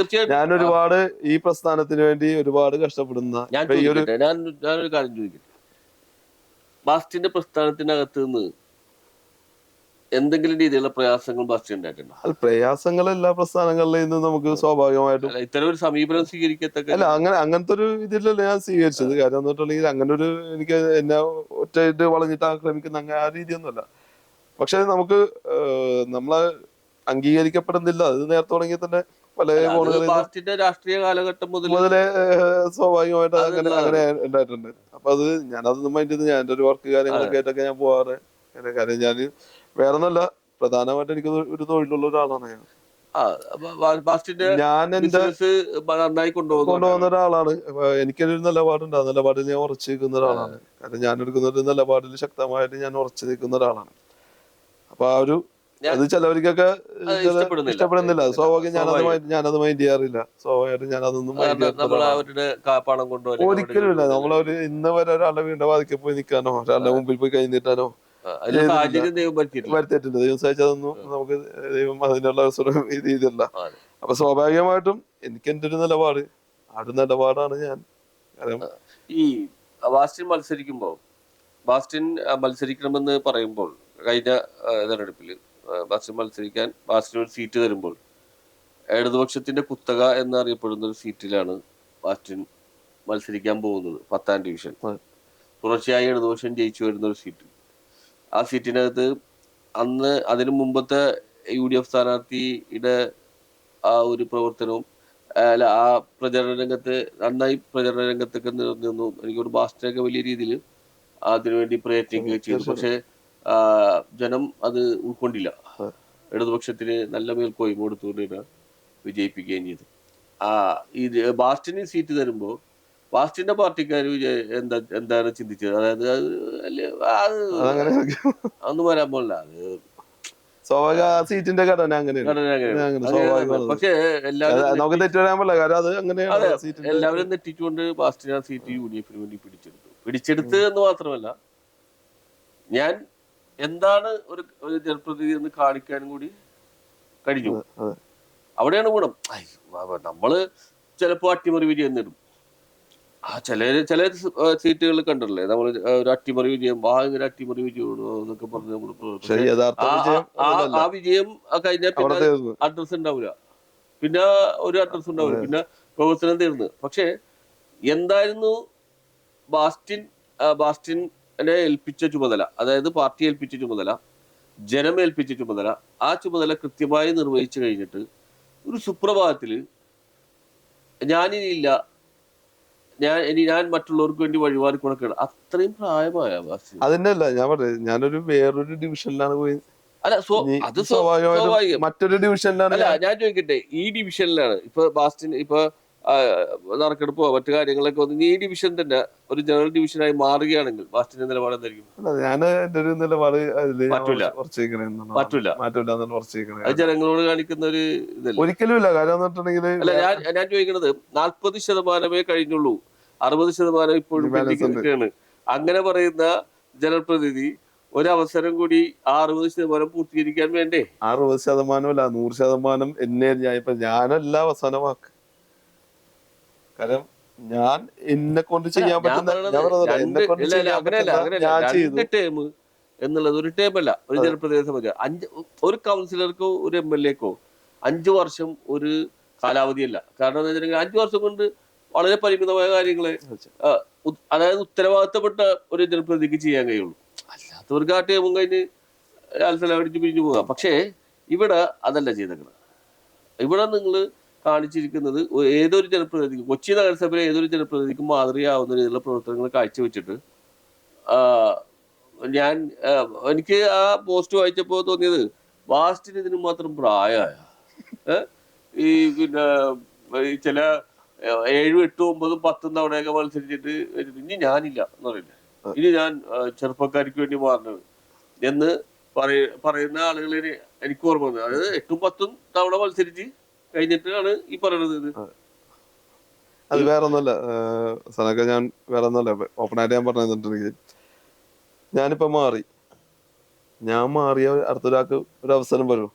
ഞാൻ ഒരുപാട് ഈ പ്രസ്ഥാനത്തിന് വേണ്ടി ഒരുപാട് കഷ്ടപ്പെടുന്ന. ഞാനൊരു കാര്യം ചോദിക്കട്ടെ, ബാസ്റ്റിന്റെ പ്രസ്ഥാനത്തിനകത്ത് നിന്ന് എന്തെങ്കിലും രീതിയിലുള്ള പ്രയാസങ്ങൾ ബാസ്റ്റിൻ ഉണ്ടായിട്ടുണ്ടോ? പ്രയാസങ്ങൾ എല്ലാ പ്രസ്ഥാനങ്ങളിൽ നിന്നും നമുക്ക് സ്വാഭാവികമായിട്ടും ഇത്തരം ഒരു സമീപനം സ്വീകരിക്കത്തക്ക അല്ല, അങ്ങനത്തെ ഒരു ഇതിലല്ല ഞാൻ സ്വീകരിച്ചത്. കാര്യം എന്ന് പറഞ്ഞിട്ടുണ്ടെങ്കിൽ അങ്ങനെ ഒരു എനിക്ക് എന്നെ ഒറ്റയിട്ട് വളഞ്ഞിട്ട് ആക്രമിക്കുന്ന അങ്ങനെ ആ രീതിയൊന്നുമല്ല. പക്ഷെ നമുക്ക് നമ്മളെ അംഗീകരിക്കപ്പെടുന്നില്ല. അത് നേരത്തെ തുടങ്ങി തന്നെ പല രാഷ്ട്രീയ കാലഘട്ടം മുതലേ സ്വാഭാവികമായിട്ട് അങ്ങനെ ഉണ്ടായിട്ടുണ്ട്. അപ്പൊ അത് ഞാനതൊന്നും മൈൻഡ് ചെയ്ത് ഞാൻ എന്റെ ഒരു വർക്ക് കാര്യങ്ങളൊക്കെ ആയിട്ടൊക്കെ ഞാൻ പോവാറ്. കാര്യം ഞാൻ വേറെ ഒന്നല്ല, പ്രധാനമായിട്ട് എനിക്ക് ഒരു തൊഴിലുള്ള ഒരാളാണ് ഞാൻ. ഞാൻ എന്റെ നന്നായി കൊണ്ടുപോകുന്ന ഒരാളാണ്. എനിക്കൊരു നിലപാടുണ്ട്, ആ നിലപാടിൽ ഞാൻ ഉറച്ചു നിൽക്കുന്ന ഒരാളാണ്. കാരണം ഞാൻ എടുക്കുന്ന ഒരു നിലപാടിൽ ശക്തമായിട്ട് ഞാൻ ഉറച്ചു നിൽക്കുന്ന ഒരാളാണ്. അപ്പൊ ആ ഒരു അത് ചിലവർക്കൊക്കെ ഇഷ്ടപ്പെടുന്നില്ല. സ്വാഭാവികം ഞാനത് മൈൻഡ് ചെയ്യാറില്ല. സ്വാഭാവികമായിട്ട് ഞാൻ അതൊന്നും ഒരിക്കലും ഇല്ല. നമ്മളൊരു ഇന്ന് വരെ ഒരാളുടെ വീടിന്റെ വാതിക്കൽ പോയി നിൽക്കാനോ ഒരാളുടെ മുമ്പിൽ പോയി കൈ നീട്ടാനോ വരുത്തിയിട്ടുണ്ട്. ദൈവം സഹായിച്ചതൊന്നും നമുക്ക് ദൈവം അതിനുള്ള രീതിയല്ല. അപ്പൊ സ്വാഭാവികമായിട്ടും എനിക്ക് എന്റെ ഒരു നിലപാട്, ആ ഒരു നിലപാടാണ് ഞാൻ. ഈ ബാസ്റ്റിൻ മത്സരിക്കണമെന്ന് പറയുമ്പോൾ, കഴിഞ്ഞ തെരഞ്ഞെടുപ്പിൽ ബാസ്റ്റിൻ ഒരു സീറ്റ് തരുമ്പോൾ ഇടതുപക്ഷത്തിന്റെ കുത്തക എന്നറിയപ്പെടുന്ന ഒരു സീറ്റിലാണ് ബാസ്റ്റിൻ മത്സരിക്കാൻ പോകുന്നത്. 10ാം ഡിവിഷൻ തുടർച്ചയായി ഇടതുപക്ഷം ജയിച്ചു വരുന്ന ഒരു സീറ്റ്. ആ സീറ്റിനകത്ത് അന്ന് അതിനു മുമ്പത്തെ UDF സ്ഥാനാർത്ഥിയുടെ ആ ഒരു പ്രവർത്തനവും ആ നന്നായി പ്രചരണ രംഗത്തൊക്കെ നിന്നു. എനിക്കൊരു ബാസ്റ്റിനൊക്കെ വലിയ രീതിയിൽ അതിനുവേണ്ടി പ്രയത്നിക്കുകയും ചെയ്തു. പക്ഷെ ജനം അത് ഉൾക്കൊണ്ടില്ല. ഇടതുപക്ഷത്തിന് നല്ല മേൽക്കോയ്മ കൊടുത്തുകൊണ്ട് വിജയിപ്പിക്കുകയും ചെയ്തു. ഈ ബാസ്റ്റിന് സീറ്റ് തരുമ്പോൾ ബാസ്റ്റിന്റെ പാർട്ടിക്കാർ എന്താണ് ചിന്തിച്ചത്? അതായത് അതൊന്നും വരാൻ പോലില്ല. സീറ്റിന്റെ ഘടന പക്ഷേ എല്ലാവരും തെറ്റിച്ചുകൊണ്ട് ബാസ്റ്റിൻ ആ സീറ്റ് UDF വേണ്ടി പിടിച്ചെടുത്ത് എന്ന് മാത്രമല്ല, ഞാൻ എന്താണ് ഒരു ജനപ്രതിനിധി എന്ന് കാണിക്കാനും കൂടി കഴിഞ്ഞു. അവിടെയാണ് ഗുണം. നമ്മള് ചിലപ്പോ അട്ടിമറി വിജയം നേടും. ചില സീറ്റുകളിൽ കണ്ടല്ലേ നമ്മൾ ഒരു അട്ടിമറി വിജയം, ഭയങ്കര അട്ടിമറി വിജയമാണ് എന്നൊക്കെ പറഞ്ഞ് നമ്മൾ ആ വിജയം കഴിഞ്ഞാൽ പിന്നെ അഡ്രസ് ഉണ്ടാവില്ല, പിന്നെ ഒരു അഡ്രസ് ഉണ്ടാവില്ല, പിന്നെ പ്രവർത്തനം തീർന്ന്. പക്ഷെ എന്തായിരുന്നു ബാസ്റ്റിനെ ഏൽപ്പിച്ച ചുമതല, അതായത് പാർട്ടി ഏൽപ്പിച്ച ചുമതല, ജനം ഏൽപ്പിച്ച ചുമതല, ആ ചുമതല കൃത്യമായി നിർവഹിച്ചു കഴിഞ്ഞിട്ട് ഒരു സുപ്രഭാതത്തില് ഞാനിനിയില്ല, ഞാൻ മറ്റുള്ളവർക്ക് വേണ്ടി വഴിമാറി കൊടുക്കണം, അത്രയും പ്രായമായ ബാസ്റ്റിൻ. അതിന്റെ അല്ല ഞാൻ പറഞ്ഞത്, ഞാനൊരു വേറൊരു ഡിവിഷനിലാണ് പോയി. അല്ല അത് സ്വാഭാവികം. മറ്റൊരു ഡിവിഷനിലാണ്. അല്ല ഞാൻ ചോദിക്കട്ടെ, ഈ ഡിവിഷനിലാണ് ഇപ്പൊ ബാസ്റ്റിൻ ഇപ്പൊ നറുക്കെടുപ്പോ മറ്റു കാര്യങ്ങളൊക്കെ വന്ന് ഈ ഡിവിഷൻ തന്നെ ഒരു ജനറൽ ഡിവിഷനായി മാറുകയാണെങ്കിൽ ബാസ്റ്റിന്റെ നിലപാട് എന്തായിരിക്കും? ഞാൻ എന്റെ ഒരു നിലപാട് പറ്റൂല. അത് ജനങ്ങളോട് കാണിക്കുന്ന ഒരു ഇതല്ല. ഒരിക്കലും ഇല്ല. കാര്യം എന്നിട്ടുണ്ടെങ്കിൽ അല്ല ഞാൻ ചോദിക്കുന്നത് 40% കഴിഞ്ഞുള്ളൂ, 60% ഇപ്പോഴും പെൻഡിംഗ്. അങ്ങനെ പറയുന്ന ജനപ്രതിനിധി ഒരവസരം കൂടി ആ 60% പൂർത്തീകരിക്കാൻ വേണ്ടേ? 60% അല്ല, 100% എന്നെ ഞാനല്ല അവസാന വാക്ക്. കാരണം ഞാൻ എന്നെ കൊണ്ട് ചെയ്യാൻ പറ്റുന്ന രണ്ട് ടേം എന്നുള്ളത് ഒരു ടേമല്ല. ഒരു ജനപ്രതിനിധി സംബന്ധിച്ച് ഒരു കൗൺസിലർക്കോ ഒരു MLA-ക്കോ 5 വർഷം ഒരു കാലാവധിയല്ല. കാരണം എന്താ വെച്ചിട്ടുണ്ടെങ്കിൽ 5 വർഷം കൊണ്ട് വളരെ പരിമിതമായ കാര്യങ്ങളെ അതായത് ഉത്തരവാദിത്തപ്പെട്ട ഒരു ജനപ്രതിനിധിക്ക് ചെയ്യാൻ കഴിയുള്ളൂ. അല്ലാത്തവർക്ക് ആ ടേമും കഴിഞ്ഞ് അടിച്ച് പിരിഞ്ഞു പോകാം. പക്ഷേ ഇവിടെ അതല്ല ചെയ്തേക്കുന്നത്. ഇവിടെ നിങ്ങൾ കാണിച്ചിരിക്കുന്നത് ഏതൊരു ജനപ്രതിനിധിക്കും, കൊച്ചി നഗരസഭയിലെ ഏതൊരു ജനപ്രതിനിധിക്കും മാതൃകയാവുന്ന രീതിയിലുള്ള പ്രവർത്തനങ്ങൾ കാഴ്ചവെച്ചിട്ട് എനിക്ക് ആ പോസ്റ്റ് വായിച്ചപ്പോൾ തോന്നിയത് ബാസ്റ്റിന് ഇതിന് മാത്രം പ്രായമായ ഈ പിന്നെ ചില 7, 8, 9, 10 തവണയൊക്കെ മത്സരിച്ചിട്ട് ഇനി ഞാനില്ല എന്ന് പറയില്ല, ഇനി ഞാൻ ചെറുപ്പക്കാർക്ക് വേണ്ടി മാറുന്നത് എന്ന് പറയുന്ന ആളുകളിൽ എനിക്ക് ഓർമ്മ വന്നത്. അതായത് 8, 10 തവണ മത്സരിച്ച് കഴിഞ്ഞിട്ടാണ് ഈ പറയുന്നത്. അത് വേറെ ഒന്നുമല്ല സനക്ക, ഞാൻ വേറെ ഒന്നുമല്ല. ഓപ്പണായിട്ട് ഞാൻ പറഞ്ഞിട്ടുണ്ടെങ്കിൽ ഞാനിപ്പോ ഞാൻ മാറിയ അടുത്തൊരാൾക്ക് ഒരു അവസരം വരും.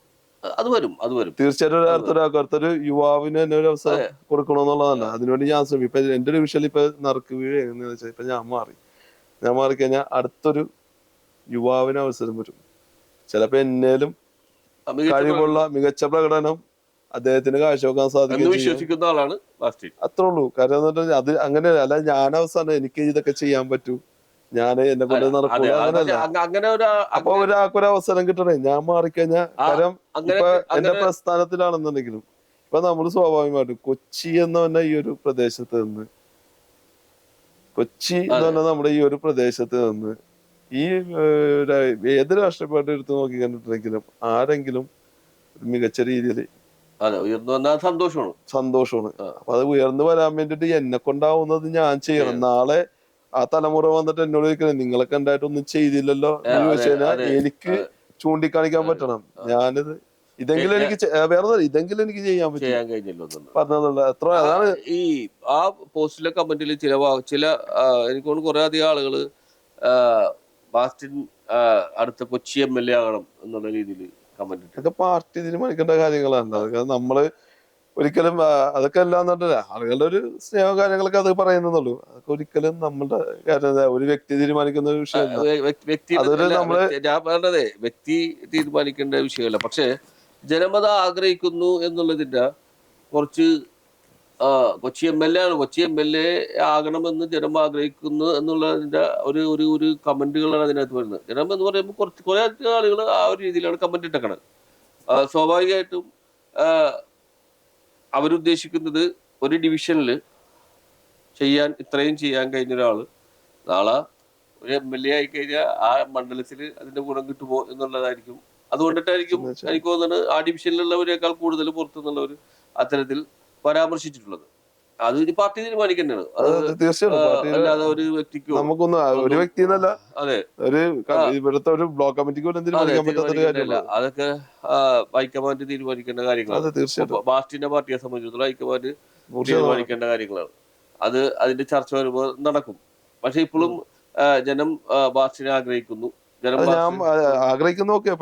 അത് വരും തീർച്ചയായിട്ടും. അടുത്തൊരു യുവാവിന് തന്നെ ഒരു അവസരം കൊടുക്കണമെന്നുള്ളതല്ല. അതിനുവേണ്ടി ഞാൻ ശ്രമിക്കും. ഇപ്പൊ എന്റെ ഒരു വിഷയം ഇപ്പൊ നറുക്ക് വീഴ എങ്ങനെയാന്ന് വെച്ചാൽ, ഇപ്പൊ ഞാൻ മാറിക്കഴിഞ്ഞാൽ അടുത്തൊരു യുവാവിന് അവസരം വരും. ചിലപ്പോ എന്നേലും കഴിവുള്ള മികച്ച പ്രകടനം അദ്ദേഹത്തിന് കാഴ്ചവെക്കാൻ സാധിക്കും, വിശ്വസിക്കുന്ന ആളാണ് ബാസ്റ്റിൻ. അത്രേ ഉള്ളൂ. കാരണം അത് അങ്ങനെയല്ല. അല്ല ഞാൻ അവസാനം എനിക്ക് ഇതൊക്കെ ചെയ്യാൻ പറ്റൂ, ഞാൻ എന്നെ കൊണ്ട് നടക്കൂല, അങ്ങനെയല്ല. അപ്പൊ ഒരാൾക്കൊരു അവസരം കിട്ടണേ. ഞാൻ മാറിക്കഴിഞ്ഞാൽ, കാരണം ഇപ്പൊ എന്റെ പ്രസ്ഥാനത്തിലാണെന്നുണ്ടെങ്കിലും ഇപ്പൊ നമ്മൾ സ്വാഭാവികമായിട്ടും കൊച്ചി എന്ന് പറഞ്ഞ ഈ ഒരു പ്രദേശത്ത് നിന്ന് നമ്മുടെ ഈ ഒരു പ്രദേശത്ത് നിന്ന് ഈ ഏത് രാഷ്ട്രീയ പാർട്ടി എടുത്ത് നോക്കി കണ്ടിട്ടുണ്ടെങ്കിലും ആരെങ്കിലും മികച്ച രീതിയിൽ സന്തോഷമാണ്. അപ്പൊ അത് ഉയർന്നു വരാൻ വേണ്ടിട്ട് എന്നെ കൊണ്ടാവുന്നത് ഞാൻ ചെയ്യണം. നാളെ ആ തലമുറ വന്നിട്ട് എന്നോട് ചോദിക്കണം, നിങ്ങളൊക്കെ ഉണ്ടായിട്ടൊന്നും ചെയ്തില്ലല്ലോ എന്ന് ചോദിച്ചു കഴിഞ്ഞാൽ എനിക്ക് ചൂണ്ടിക്കാണിക്കാൻ പറ്റണം. ഞാനിത് ഇതെങ്കിലും എനിക്ക് ചെയ്യാൻ കഴിഞ്ഞല്ലോ പറഞ്ഞതല്ല. എത്ര അതാണ് ഈ ആ പോസ്റ്റിലെ കമന്റിൽ ചില എനിക്ക് തോന്നുന്നു കുറെ അധികം ആളുകള് ബാസ്റ്റിൻ അടുത്ത കൊച്ചി MLA ആകണം എന്നുള്ള രീതിയിൽ കമന്റ്. അതൊക്കെ പാർട്ടി തീരുമാനിക്കേണ്ട കാര്യങ്ങളാണ്. അതൊക്കെ നമ്മള് ഒരിക്കലും അതൊക്കെ അല്ലാന്നിട്ടല്ല, ആളുകളുടെ ഒരു സ്നേഹ കാര്യങ്ങളൊക്കെ അത് പറയുന്നുള്ളൂ. അതൊക്കെ ഒരിക്കലും നമ്മളുടെ ഒരു വ്യക്തി തീരുമാനിക്കുന്ന ഒരു വിഷയമല്ല. ഞാൻ പറഞ്ഞതേ വ്യക്തി തീരുമാനിക്കേണ്ട വിഷയമല്ല. പക്ഷെ ജനമത ആഗ്രഹിക്കുന്നു എന്നുള്ളതിന്റെ കുറച്ച് കൊച്ചി MLA ആണ്, കൊച്ചി MLA ആകണമെന്ന് ജനം ആഗ്രഹിക്കുന്നു എന്നുള്ളതിന്റെ ഒരു കമന്റുകളാണ് അതിനകത്ത് വരുന്നത്. ജനം എന്ന് പറയുമ്പോൾ കുറെ ആളുകൾ ആ ഒരു രീതിയിലാണ് കമന്റ് ഇട്ടേക്കണത്. സ്വാഭാവികമായിട്ടും അവരുദ്ദേശിക്കുന്നത് ഒരു ഡിവിഷനിൽ ഇത്രയും ചെയ്യാൻ കഴിഞ്ഞ ഒരാള് നാളെ ഒരു MLA ആയി കഴിഞ്ഞാൽ ആ മണ്ഡലത്തിൽ അതിന്റെ ഗുണം കിട്ടുമോ എന്നുള്ളതായിരിക്കും. അതുകൊണ്ടിട്ടായിരിക്കും എനിക്ക് തോന്നുന്നത് ആ ഡിവിഷനിലുള്ളവരെക്കാൾ കൂടുതൽ പുറത്തുനിന്നുള്ളവർ അത്തരത്തിൽ പരാമർശിച്ചിട്ടുള്ളത്. അത് ഇനി പാർട്ടി തീരുമാനിക്കേണ്ടതാണ്. അല്ലാതെ ഒരു വ്യക്തിക്ക് ഒരു വ്യക്തിന്നല്ല, അതെ, ഇവിടുത്തെ ഒരു ബ്ലോക്ക് കമ്മിറ്റിക്ക് അതൊക്കെ ഹൈക്കമാൻഡ് തീരുമാനിക്കേണ്ട കാര്യങ്ങളാണ്. ബാസ്റ്റിന്റെ പാർട്ടിയെ സംബന്ധിച്ചിടത്തോളം ഹൈക്കമാൻഡ് തീരുമാനിക്കേണ്ട കാര്യങ്ങളാണ്. അത് അതിന്റെ ചർച്ച വരുമ്പോൾ നടക്കും. പക്ഷെ ഇപ്പോഴും ജനം ബാസ്റ്റിനെ ആഗ്രഹിക്കുന്നു.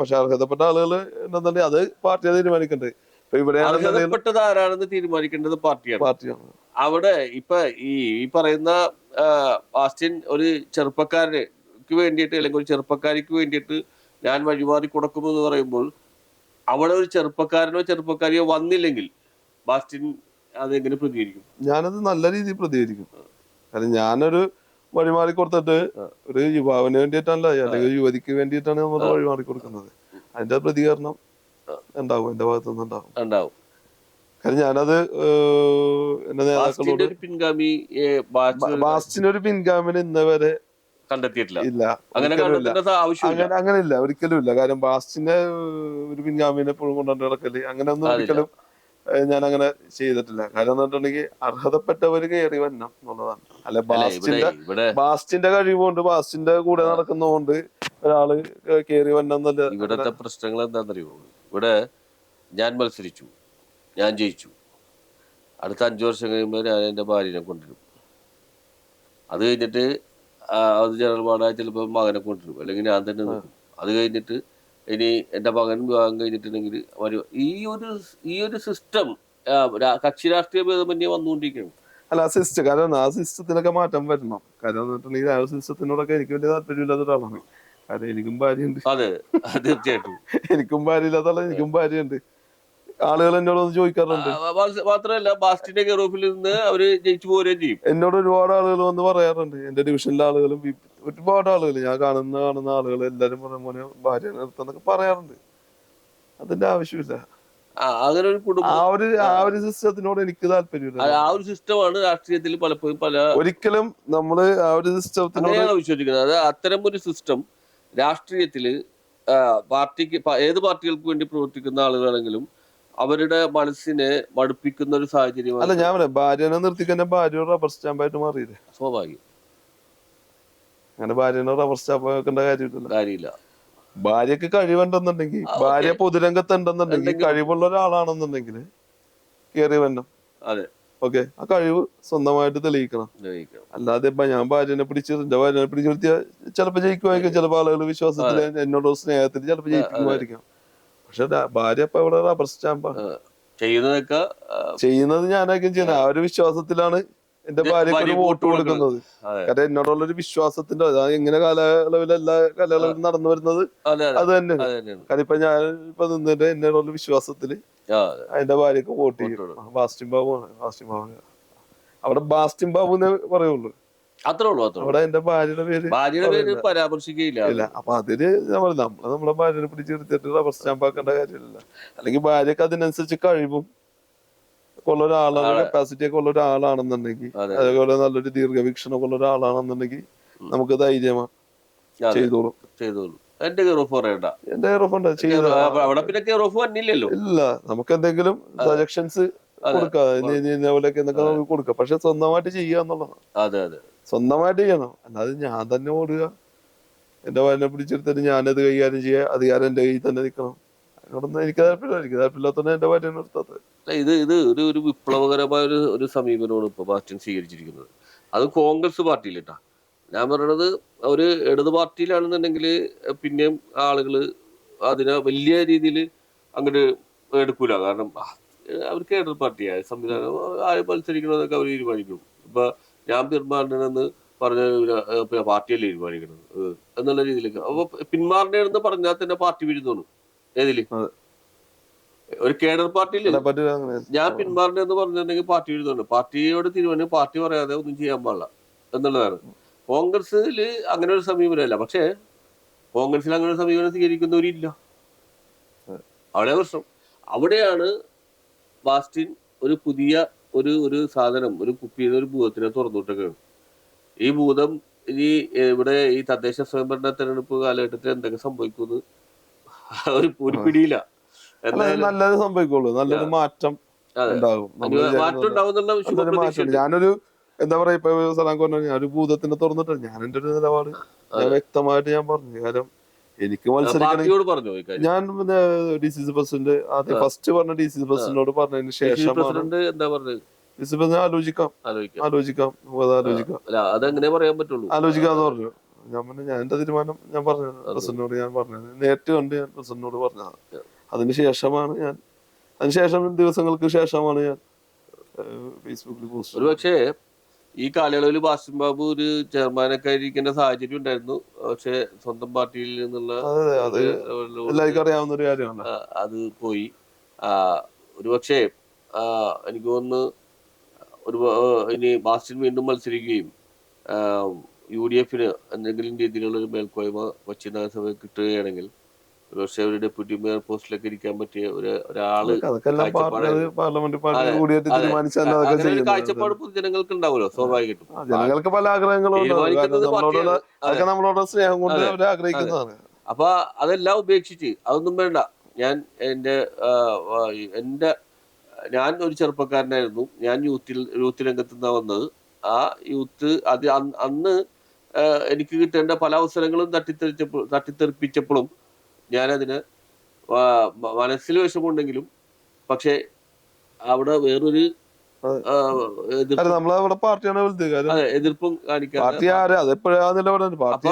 പക്ഷെ അർഹതപ്പെട്ട ആളുകൾ അത് പാർട്ടിയെ തീരുമാനിക്കണ്ടേ. അർഹതപ്പെട്ടത് ആരാണെന്ന് തീരുമാനിക്കേണ്ടത് പാർട്ടിയാണ്. അവിടെ ഇപ്പൊ ഈ പറയുന്ന ബാസ്റ്റിൻ ഒരു ചെറുപ്പക്കാരന് വേണ്ടിയിട്ട് അല്ലെങ്കിൽ ഒരു ചെറുപ്പക്കാരിക്ക് വേണ്ടിയിട്ട് ഞാൻ വഴിമാറി കൊടുക്കുമെന്ന് പറയുമ്പോൾ അവിടെ ഒരു ചെറുപ്പക്കാരിയോ വന്നില്ലെങ്കിൽ ബാസ്റ്റിൻ അതെങ്ങനെ പ്രതികരിക്കും? ഞാനത് നല്ല രീതിയിൽ പ്രതികരിക്കും. കാരണം ഞാനൊരു വഴിമാറി കൊടുത്തിട്ട് ഒരു യുവാവിന് വേണ്ടിയിട്ടല്ല, അല്ലെങ്കിൽ ഒരു യുവതിക്ക് വേണ്ടിയിട്ടാണ് നമ്മൾ വഴിമാറി കൊടുക്കുന്നത്. അതിന്റെ പ്രതികരണം ഉണ്ടാവും, എന്റെ ഭാഗത്തുനിന്ന് ഉണ്ടാവും. കാരണം ഞാനത് എന്റെ നേതാക്കളോട് ഒരു പിൻഗാമി ബാസ്റ്റിനൊരു പിൻഗാമിന് ഇന്ന് വരെ കണ്ടെത്തിയിട്ടില്ല. ഇല്ല, അങ്ങനെ ഒരിക്കലും ഇല്ല. കണ്ടെത്തേണ്ട ആവശ്യമില്ല. അങ്ങനെ ഇല്ല, ഒരിക്കലും ഇല്ല. കാരണം ബാസ്റ്റിന്റെ ഒരു പിൻഗാമിനെ എപ്പോഴും കൊണ്ടുവന്ന് നടക്കല് അങ്ങനെയൊന്നും ഒരിക്കലും ഞാൻ അങ്ങനെ ചെയ്തിട്ടില്ല. കാരണം എന്ന് പറഞ്ഞിട്ടുണ്ടെങ്കിൽ അർഹതപ്പെട്ടവര് കയറി വരണം എന്നുള്ളതാണ്. അല്ല ബാസ്റ്റിന്റെ കഴിവുകൊണ്ട് ബാസ്റ്റിന്റെ കൂടെ നടക്കുന്നതുകൊണ്ട് ഒരാള് കയറി വരണം എന്നല്ല. ഇവിടത്തെ പ്രശ്നങ്ങൾ എന്താണെന്നറിയോ? ഇവിടെ ഞാൻ മത്സരിച്ചു, ഞാൻ ജയിച്ചു. അടുത്ത 5 വർഷം കഴിയുമ്പോൾ ഞാൻ എൻ്റെ ഭാര്യനെ കൊണ്ടുവരും. അത് കഴിഞ്ഞിട്ട് അത് ജനറൽ വാർഡായി ചിലപ്പോൾ മകനെ കൊണ്ടുവരും, അല്ലെങ്കിൽ ഞാൻ തന്നെ നിൽക്കും. അത് കഴിഞ്ഞിട്ട് ഇനി എൻ്റെ മകൻ വിവാഹം കഴിഞ്ഞിട്ടുണ്ടെങ്കിൽ ഈ ഒരു സിസ്റ്റം കക്ഷി രാഷ്ട്രീയ ഭേദമന്യേ വന്നുകൊണ്ടിരിക്കുകയാണ്. അല്ല, സിസ്റ്റം, കാരണം ആ സിസ്റ്റത്തിനൊക്കെ മാറ്റം വരണം. കാരണം എന്നിട്ടുണ്ടെങ്കിൽ ആ സിസ്റ്റത്തിനോടൊക്കെ എനിക്ക് വലിയ താല്പര്യമില്ലാത്ത ഒരാളാണ്. കാരണം എനിക്കും ഭാര്യയുണ്ട്. അതെ, തീർച്ചയായിട്ടും. എനിക്കും ഭാര്യ ഇല്ലാത്തല്ല, എനിക്കും ഭാര്യയുണ്ട്. ആളുകൾ എന്നോട് ചോദിക്കാറുണ്ട്. മാത്രമല്ല, ബാസ്റ്റിന്റെ കെയറോഫിൽ നിന്ന് അവര് ജയിച്ചു പോരുകയും ചെയ്യും. എന്നോട് ഒരുപാട് ആളുകൾ വന്ന് പറയാറുണ്ട്, എന്റെ ഡിവിഷനിലെ ആളുകളും ഒരുപാട് ആളുകൾ, ഞാൻ കാണുന്ന ആളുകൾ എല്ലാരും മോനെ ഭാര്യ നിർത്തുന്നൊക്കെ പറയാറുണ്ട്. അതിന്റെ ആവശ്യമില്ല. അങ്ങനെ ഒരു കുടുംബം, ആ ഒരു സിസ്റ്റത്തിനോട് എനിക്ക് താല്പര്യമില്ല. ആ ഒരു സിസ്റ്റമാണ് രാഷ്ട്രീയത്തിൽ പലപ്പോഴും ഒരിക്കലും നമ്മള് ആ ഒരു സിസ്റ്റത്തിനോട് വിശ്വസിക്കുന്നത്. അത് അത്തരം ഒരു സിസ്റ്റം രാഷ്ട്രീയത്തില് പാർട്ടിക്ക്, ഏത് പാർട്ടികൾക്ക് വേണ്ടി പ്രവർത്തിക്കുന്ന ആളുകളാണെങ്കിലും അവരുടെ മനസ്സിനെ മടുപ്പിക്കുന്ന ഒരു സാഹചര്യം. അല്ല, ഞാൻ പറയാം, ഭാര്യനെ നിർത്തിക്കന്നെ ഭാര്യ റബ്ബർ സ്റ്റാമ്പായിട്ട് മാറിയില്ലേ? സ്വാഭാവികം. അങ്ങനെ ഭാര്യനെ റബ്ബർ സ്റ്റാമ്പ് വെക്കേണ്ട കാര്യമില്ല. ഭാര്യക്ക് കഴിവുണ്ടെന്നുണ്ടെങ്കിൽ, ഭാര്യ പൊതുരംഗത്ത് ഉണ്ടെന്നുണ്ടെങ്കിൽ, കഴിവുള്ള ഒരാളാണെന്നുണ്ടെങ്കിൽ കയറി വരണം. അതെ, ഓക്കെ, ആ കഴിവ് സ്വന്തമായിട്ട് തെളിയിക്കണം. അല്ലാതെ ഇപ്പൊ ഞാൻ ഭാര്യനെ പിടിച്ചു നിർത്തിയാൽ ചിലപ്പോ ജയിക്കുമായിരിക്കും. ചിലപ്പോ ആളുകൾ വിശ്വാസത്തില് എന്നോട് സ്നേഹത്തിൽ ചിലപ്പോ ജയിക്കുമായിരിക്കാം. പക്ഷെ ഭാര്യ ഇപ്പൊ ഇവിടെ റബ്ബർ സ്റ്റാമ്പാണ്. ചെയ്യുന്നത് ഞാനായിരിക്കും ചെയ്യുന്നത്. ആ ഒരു വിശ്വാസത്തിലാണ് എന്റെ ഭാര്യക്ക് ഒരു വോട്ട് കൊടുക്കുന്നത്. കാരണം എന്നോടുള്ള ഒരു വിശ്വാസത്തിന്റെ, എങ്ങനെ കാലയളവിൽ എല്ലാ കാലയളവിലും നടന്നു വരുന്നത് അത് തന്നെയാണ്. കാരണം ഇപ്പൊ ഞാൻ നിന്നിട്ട് എന്നോടുള്ള വിശ്വാസത്തില് എന്റെ ഭാര്യക്ക് വോട്ട് ചെയ്യും. ബാസ്റ്റിൻ ബാബുവാണ്. അവിടെ ബാസ്റ്റിൻ ബാബു എന്നേ പറയുള്ളൂ. അത്രേ ഉള്ളൂ. അവിടെ എന്റെ ഭാര്യയുടെ പേര് പരാമർശിക്കില്ല. അപ്പൊ അതില് നമ്മളെ ഭാര്യനെ പിടിച്ചു നിർത്തിയിട്ട് റബ്ബർ സ്റ്റാമ്പ് ആക്കേണ്ട കാര്യമില്ല. അല്ലെങ്കിൽ ഭാര്യക്ക് അതിനനുസരിച്ച് കഴിവും ഉള്ള ഒരാളാണ്, കപ്പാസിറ്റി ഒക്കെ ഉള്ള ഒരാളാണെന്നുണ്ടെങ്കിൽ, അതേപോലെ നല്ലൊരു ദീർഘവീക്ഷണമൊക്കെ ഉള്ള ഒരാളാണെന്നുണ്ടെങ്കിൽ നമുക്ക് ധൈര്യമാ ചെയ്തോളും. എന്റെ കെയർ ഓഫ് പറയണ്ട. എന്റെ കെയർ ഓഫ് ഉണ്ട്. ഇല്ല, നമുക്ക് എന്തെങ്കിലും സജഷൻസ് കൊടുക്കാം, പോലെയൊക്കെ എന്തൊക്കെ നമുക്ക് കൊടുക്കാം. പക്ഷെ സ്വന്തമായിട്ട് ചെയ്യുക എന്നുള്ളതാണ്. സ്വന്തമായിട്ട് ചെയ്യണം. അല്ലാതെ ഞാൻ തന്നെ ഓടുക, എന്റെ ഭാര്യനെ പിടിച്ചെടുത്തിട്ട് ഞാനത് കൈകാര്യം ചെയ്യുക, അധികാരം എന്റെ കയ്യിൽ തന്നെ നിൽക്കണം, അതിനോടൊന്നും എനിക്ക് താല്പര്യമില്ലാത്തതാണ് എന്റെ ഭാര്യനെ നിർത്താത്തത്. ഇത് ഒരു വിപ്ലവകരമായ ഒരു സമീപനമാണ് ഇപ്പൊ ബാസ്റ്റിൻ സ്വീകരിച്ചിരിക്കുന്നത്. അത് കോൺഗ്രസ് പാർട്ടിയിലിട്ടാ. ഞാൻ പറയണത് ഒരു ഇടത് പാർട്ടിയിലാണെന്നുണ്ടെങ്കിൽ പിന്നെയും ആളുകള് അതിനെ വലിയ രീതിയിൽ അങ്ങോട്ട് എടുക്കൂല. കാരണം അവർക്ക് ഇടത് പാർട്ടിയായ സംവിധാനം ആരെ മത്സരിക്കണമെന്നൊക്കെ അവർ തീരുമാനിക്കും. ഇപ്പൊ ഞാൻ പിന്മാറണമെന്ന് പറഞ്ഞ പാർട്ടിയല്ലേ തീരുമാനിക്കണത് എന്നുള്ള രീതിയിലേക്ക്. അപ്പൊ പിന്മാറണമെന്ന് പറഞ്ഞാൽ തന്നെ പാർട്ടി വിരുദ്ധമാണ്. ഏതില്? ഒരു കേഡർ പാർട്ടിയിൽ ഞാൻ പിന്മാറണമെന്ന് പറഞ്ഞിട്ടുണ്ടെങ്കിൽ പാർട്ടി വിരുദ്ധമാണ്. പാർട്ടിയോട് തീരുമാനം പാർട്ടി പറയാതെ ഒന്നും ചെയ്യാൻ പാടില്ല എന്നുള്ളതാണ്. കോൺഗ്രസില് അങ്ങനെ ഒരു സമീപനമല്ല. പക്ഷേ കോൺഗ്രസിൽ അങ്ങനെ ഒരു സമീപനം സ്വീകരിക്കുന്നവരില്ല. അവിടെ പ്രശ്നം. അവിടെയാണ് ബാസ്റ്റിൻ ഒരു പുതിയ ഒരു സാധനം, ഒരു കുപ്പിയിൽ ഒരു ഭൂതത്തിനെ തുറന്നുവിട്ടൊക്കെയാണ്. ഈ ഭൂതം ഇനി ഇവിടെ ഈ തദ്ദേശ സ്വയംഭരണ തെരഞ്ഞെടുപ്പ് കാലഘട്ടത്തിൽ എന്തൊക്കെ സംഭവിക്കുന്നത് ഒരു പിടിയില്ല. നല്ലത് സംഭവിക്കുള്ളൂ, നല്ലൊരു മാറ്റം ഉണ്ടാകും. ഞാനൊരു എന്താ പറയാ, ഇപ്പൊ ഞാനൊരു ഭൂതത്തിനെ തുറന്നിട്ട് ഞാൻ എന്റെ ഒരു നിലപാട് വ്യക്തമായിട്ട് ഞാൻ പറഞ്ഞു. കാരണം എനിക്ക് മത്സരിക്കണം. ഞാൻ DCC പ്രസിഡന്റ് ആദ്യം ഫസ്റ്റ് പറഞ്ഞ DCC പ്രസിഡന്റിനോട് പറഞ്ഞതിന് ശേഷമാണ് ആലോചിക്കാം ആലോചിക്കാന്ന് പറഞ്ഞു. ഞാൻ എന്റെ തീരുമാനം ഞാൻ പറഞ്ഞു പ്രസിഡന്റിനോട്. ഞാൻ പറഞ്ഞത് നേരിട്ട് കണ്ട് ഞാൻ പ്രസിഡന്റിനോട് പറഞ്ഞതാണ്. അതിനുശേഷം ദിവസങ്ങൾക്ക് ശേഷമാണ് ഞാൻ ഫേസ്ബുക്കിൽ പോസ്റ്റ്. ഒരുപക്ഷെ ഈ കാലയളവിൽ ബാസ്റ്റിൻ ബാബു ഒരു ചെയർമാനൊക്കെ ഇരിക്കേണ്ട സാഹചര്യം ഉണ്ടായിരുന്നു. പക്ഷെ സ്വന്തം പാർട്ടിയിൽ നിന്നുള്ള എല്ലാവർക്കും അറിയാവുന്ന ഒരു കാര്യമാണ്, അത് പോയി. ഒരുപക്ഷെ എനിക്ക് തോന്നുന്നു ഇനി ബാസ്റ്റിൻ വീണ്ടും മത്സരിക്കുകയും UDF എന്തെങ്കിലും രീതിയിലുള്ള ഒരു മേൽക്കോയ്മ കൊച്ചി നഗരസഭ കിട്ടുകയാണെങ്കിൽ പക്ഷെ ഒരു ഡെപ്യൂട്ടി മേയർ പോസ്റ്റിലൊക്കെ ഇരിക്കാൻ പറ്റിയ ഒരാള് അതൊക്കെ എല്ലാം പാർലമെന്റ് പാർട്ടി അതെ കൂടിയിട്ട് അതെ തീരുമാനിച്ചാൽ അതൊക്കെ അങ്ങനെ ഒരു ചെയ്യുന്നത്. കാഴ്ചപ്പാട് പൊതുജനങ്ങൾക്ക് ഉണ്ടാവുമല്ലോ സ്വാഭാവികമായിട്ടും. ജനങ്ങൾക്ക് പല ആഗ്രഹങ്ങളും ഉണ്ടാവും. കാരണം തീരുമാനിക്കുന്നത് നമ്മളോടുള്ള പാർട്ടിയാണ്. അതെ അതൊക്കെ നമ്മളോട് സ്നേഹം കൊണ്ട് അതെ അവർ അതെ. ആഗ്രഹിക്കുന്നതാണ്. അപ്പൊ അതെല്ലാം ഉപേക്ഷിച്ച് അതൊന്നും വേണ്ട. ഞാൻ എന്റെ എന്റെ ഞാൻ ഒരു ചെറുപ്പക്കാരനായിരുന്നു. ഞാൻ യൂത്ത് രംഗത്ത് നിന്നാ വന്നത്. ആ യൂത്ത് അത് അന്ന് എനിക്ക് കിട്ടേണ്ട പല അവസരങ്ങളും തട്ടിത്തെറിപ്പിച്ചപ്പോഴും ഞാനതിന് മനസ്സിൽ വിഷമമുണ്ടെങ്കിലും പക്ഷെ അവിടെ വേറൊരു നമ്മളവിടെ പാർട്ടിയാണ് വലുത്. കാര്യം എതിർപ്പും കാണിക്കാതെ പാർട്ടി ആര് അതെപ്പോഴാ നിലപാടാണ് പാർട്ടി.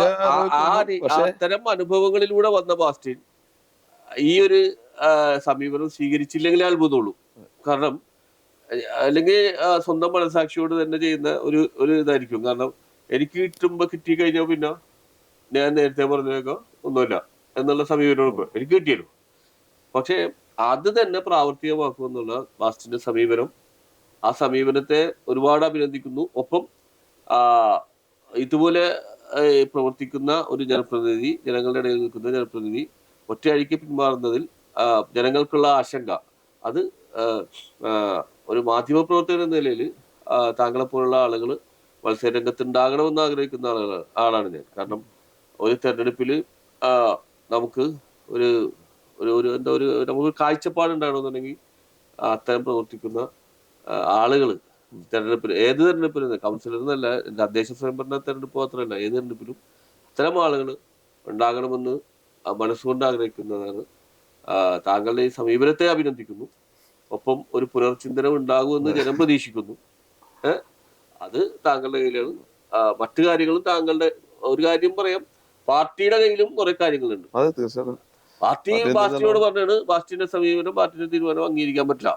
അത്തരം അനുഭവങ്ങളിലൂടെ വന്ന ബാസ്റ്റിൻ ഈ ഒരു സമീപനം സ്വീകരിച്ചില്ലെങ്കിലേ അത്ഭുതമുള്ളൂ. കാരണം അല്ലെങ്കിൽ സ്വന്തം മനസാക്ഷിയോട് തന്നെ ചെയ്യുന്ന ഒരു ഇതായിരിക്കും. കാരണം എനിക്ക് കിട്ടി കഴിഞ്ഞാൽ പിന്നെ ഞാൻ നേരത്തെ പറഞ്ഞേക്കോ ഒന്നുമില്ല എന്നുള്ള സമീപനം എനിക്ക് കിട്ടിയല്ലോ. പക്ഷെ അത് തന്നെ പ്രാവർത്തികമാക്കുമെന്നുള്ള ബാസ്റ്റിന്റെ സമീപനം, ആ സമീപനത്തെ ഒരുപാട് അഭിനന്ദിക്കുന്നു. ഒപ്പം ഇതുപോലെ പ്രവർത്തിക്കുന്ന ഒരു ജനപ്രതിനിധി, ജനങ്ങളുടെ ഇടയിൽ നിൽക്കുന്ന ജനപ്രതിനിധി ഒറ്റയടിക്ക് പിന്മാറുന്നതിൽ ജനങ്ങൾക്കുള്ള ആശങ്ക അത് ഒരു മാധ്യമപ്രവർത്തകൻ എന്ന നിലയിൽ താങ്കളെപ്പോലുള്ള ആളുകൾ മത്സരരംഗത്ത് ഉണ്ടാകണമെന്ന് ആഗ്രഹിക്കുന്ന ആളാണ് ഞാൻ. കാരണം ഒരു തെരഞ്ഞെടുപ്പിൽ നമുക്ക് ഒരു നമുക്ക് കാഴ്ചപ്പാട് ഉണ്ടാകണമെന്നുണ്ടെങ്കിൽ അത്തരം പ്രവർത്തിക്കുന്ന ആളുകൾ ഏത് തെരഞ്ഞെടുപ്പിലും, കൗൺസിലർ എന്നല്ല, തദ്ദേശ സ്വയംഭരണ തെരഞ്ഞെടുപ്പ് മാത്രമല്ല, ഏത് തെരഞ്ഞെടുപ്പിലും അത്തരം ആളുകൾ ഉണ്ടാകണമെന്ന് മനസ്സുകൊണ്ട് ആഗ്രഹിക്കുന്നതാണ്. താങ്കളുടെ ഈ സമീപനത്തെ അഭിനന്ദിക്കുന്നു. ഒപ്പം ഒരു പുനർചിന്തനം ഉണ്ടാകുമെന്ന് ജനം പ്രതീക്ഷിക്കുന്നു. അത് താങ്കളുടെ കയ്യിലാണ്. മറ്റു കാര്യങ്ങളും താങ്കളുടെ ഒരു കാര്യം പറയാം, പാർട്ടിയുടെ കയ്യിലും കുറെ കാര്യങ്ങളുണ്ട്. ബാസ്റ്റിനോട് പറഞ്ഞാണ് ബാസ്റ്റിന്റെ സമീപനം, പാർട്ടിയുടെ തീരുമാനം അംഗീകരിക്കാൻ പറ്റില്ല.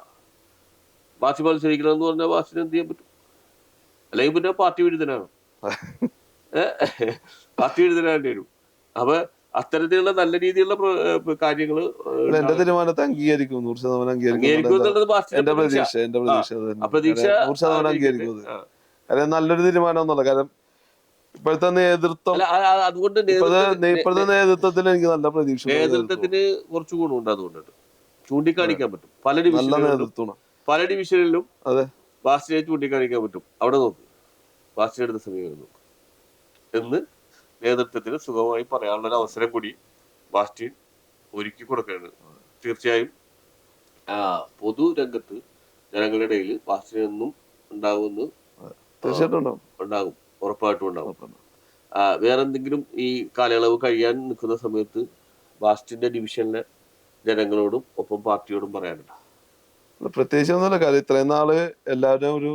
ബാസ്റ്റി മത്സരിക്കണം എന്ന് പറഞ്ഞാൽ ബാസ്റ്റിന് എന്ത് ചെയ്യാൻ പറ്റും? അല്ലെങ്കിൽ പിന്നെ പാർട്ടി വിരുദ്ധനാണ്, പാർട്ടി വിരുദ്ധനാകേണ്ടി വരും. അപ്പൊ അത്തരത്തിലുള്ള നല്ല രീതിയിലുള്ള കാര്യങ്ങൾ എന്റെ തീരുമാനത്തെ അംഗീകരിക്കും, 100% അംഗീകരിക്കും. നല്ലൊരു തീരുമാനം എന്നുള്ള കാര്യം ഇപ്പോഴത്തെ നേതൃത്വം, അതുകൊണ്ട് ഇപ്പോഴത്തെ നേതൃത്വത്തിൽ എനിക്ക് നല്ല പ്രതീക്ഷ. നേതൃത്വത്തിന് കുറച്ച് ഗുണമുണ്ട്. അതുകൊണ്ടിട്ട് ചൂണ്ടിക്കാണിക്കാൻ പറ്റും. പല ഡിവിഷനിലും ബാസ്റ്റിനെ ചൂണ്ടിക്കാണിക്കാൻ പറ്റും. അവിടെ നോക്ക്, ബാസ്റ്റിനെ എടുത്ത സമീപനം നോക്ക് എന്ന് നേതൃത്വത്തിന് സുഖമായി പറയാനുള്ള ഒരു അവസരം കൂടി ബാസ്റ്റിൻ ഒരുക്കി കൊടുക്കേണ്ടത്. തീർച്ചയായും പൊതുരംഗത്ത് ജനങ്ങളുടെ ഇടയിൽ ബാസ്റ്റിനെന്നും ഉണ്ടാകുമെന്ന് ഉണ്ടാകും, ഉറപ്പായിട്ടും ഉണ്ടാകും. വേറെന്തെങ്കിലും ഈ കാലയളവ് കഴിയാൻ നിൽക്കുന്ന സമയത്ത് ബാസ്റ്റിന്റെ ഡിവിഷനിലെ ജനങ്ങളോടും ഒപ്പം പാർട്ടിയോടും പറയാനുണ്ട്? പ്രത്യേകിച്ച് ഒന്നുമില്ല. കാര്യം ഇത്രയും നാള് എല്ലാവരും ഒരു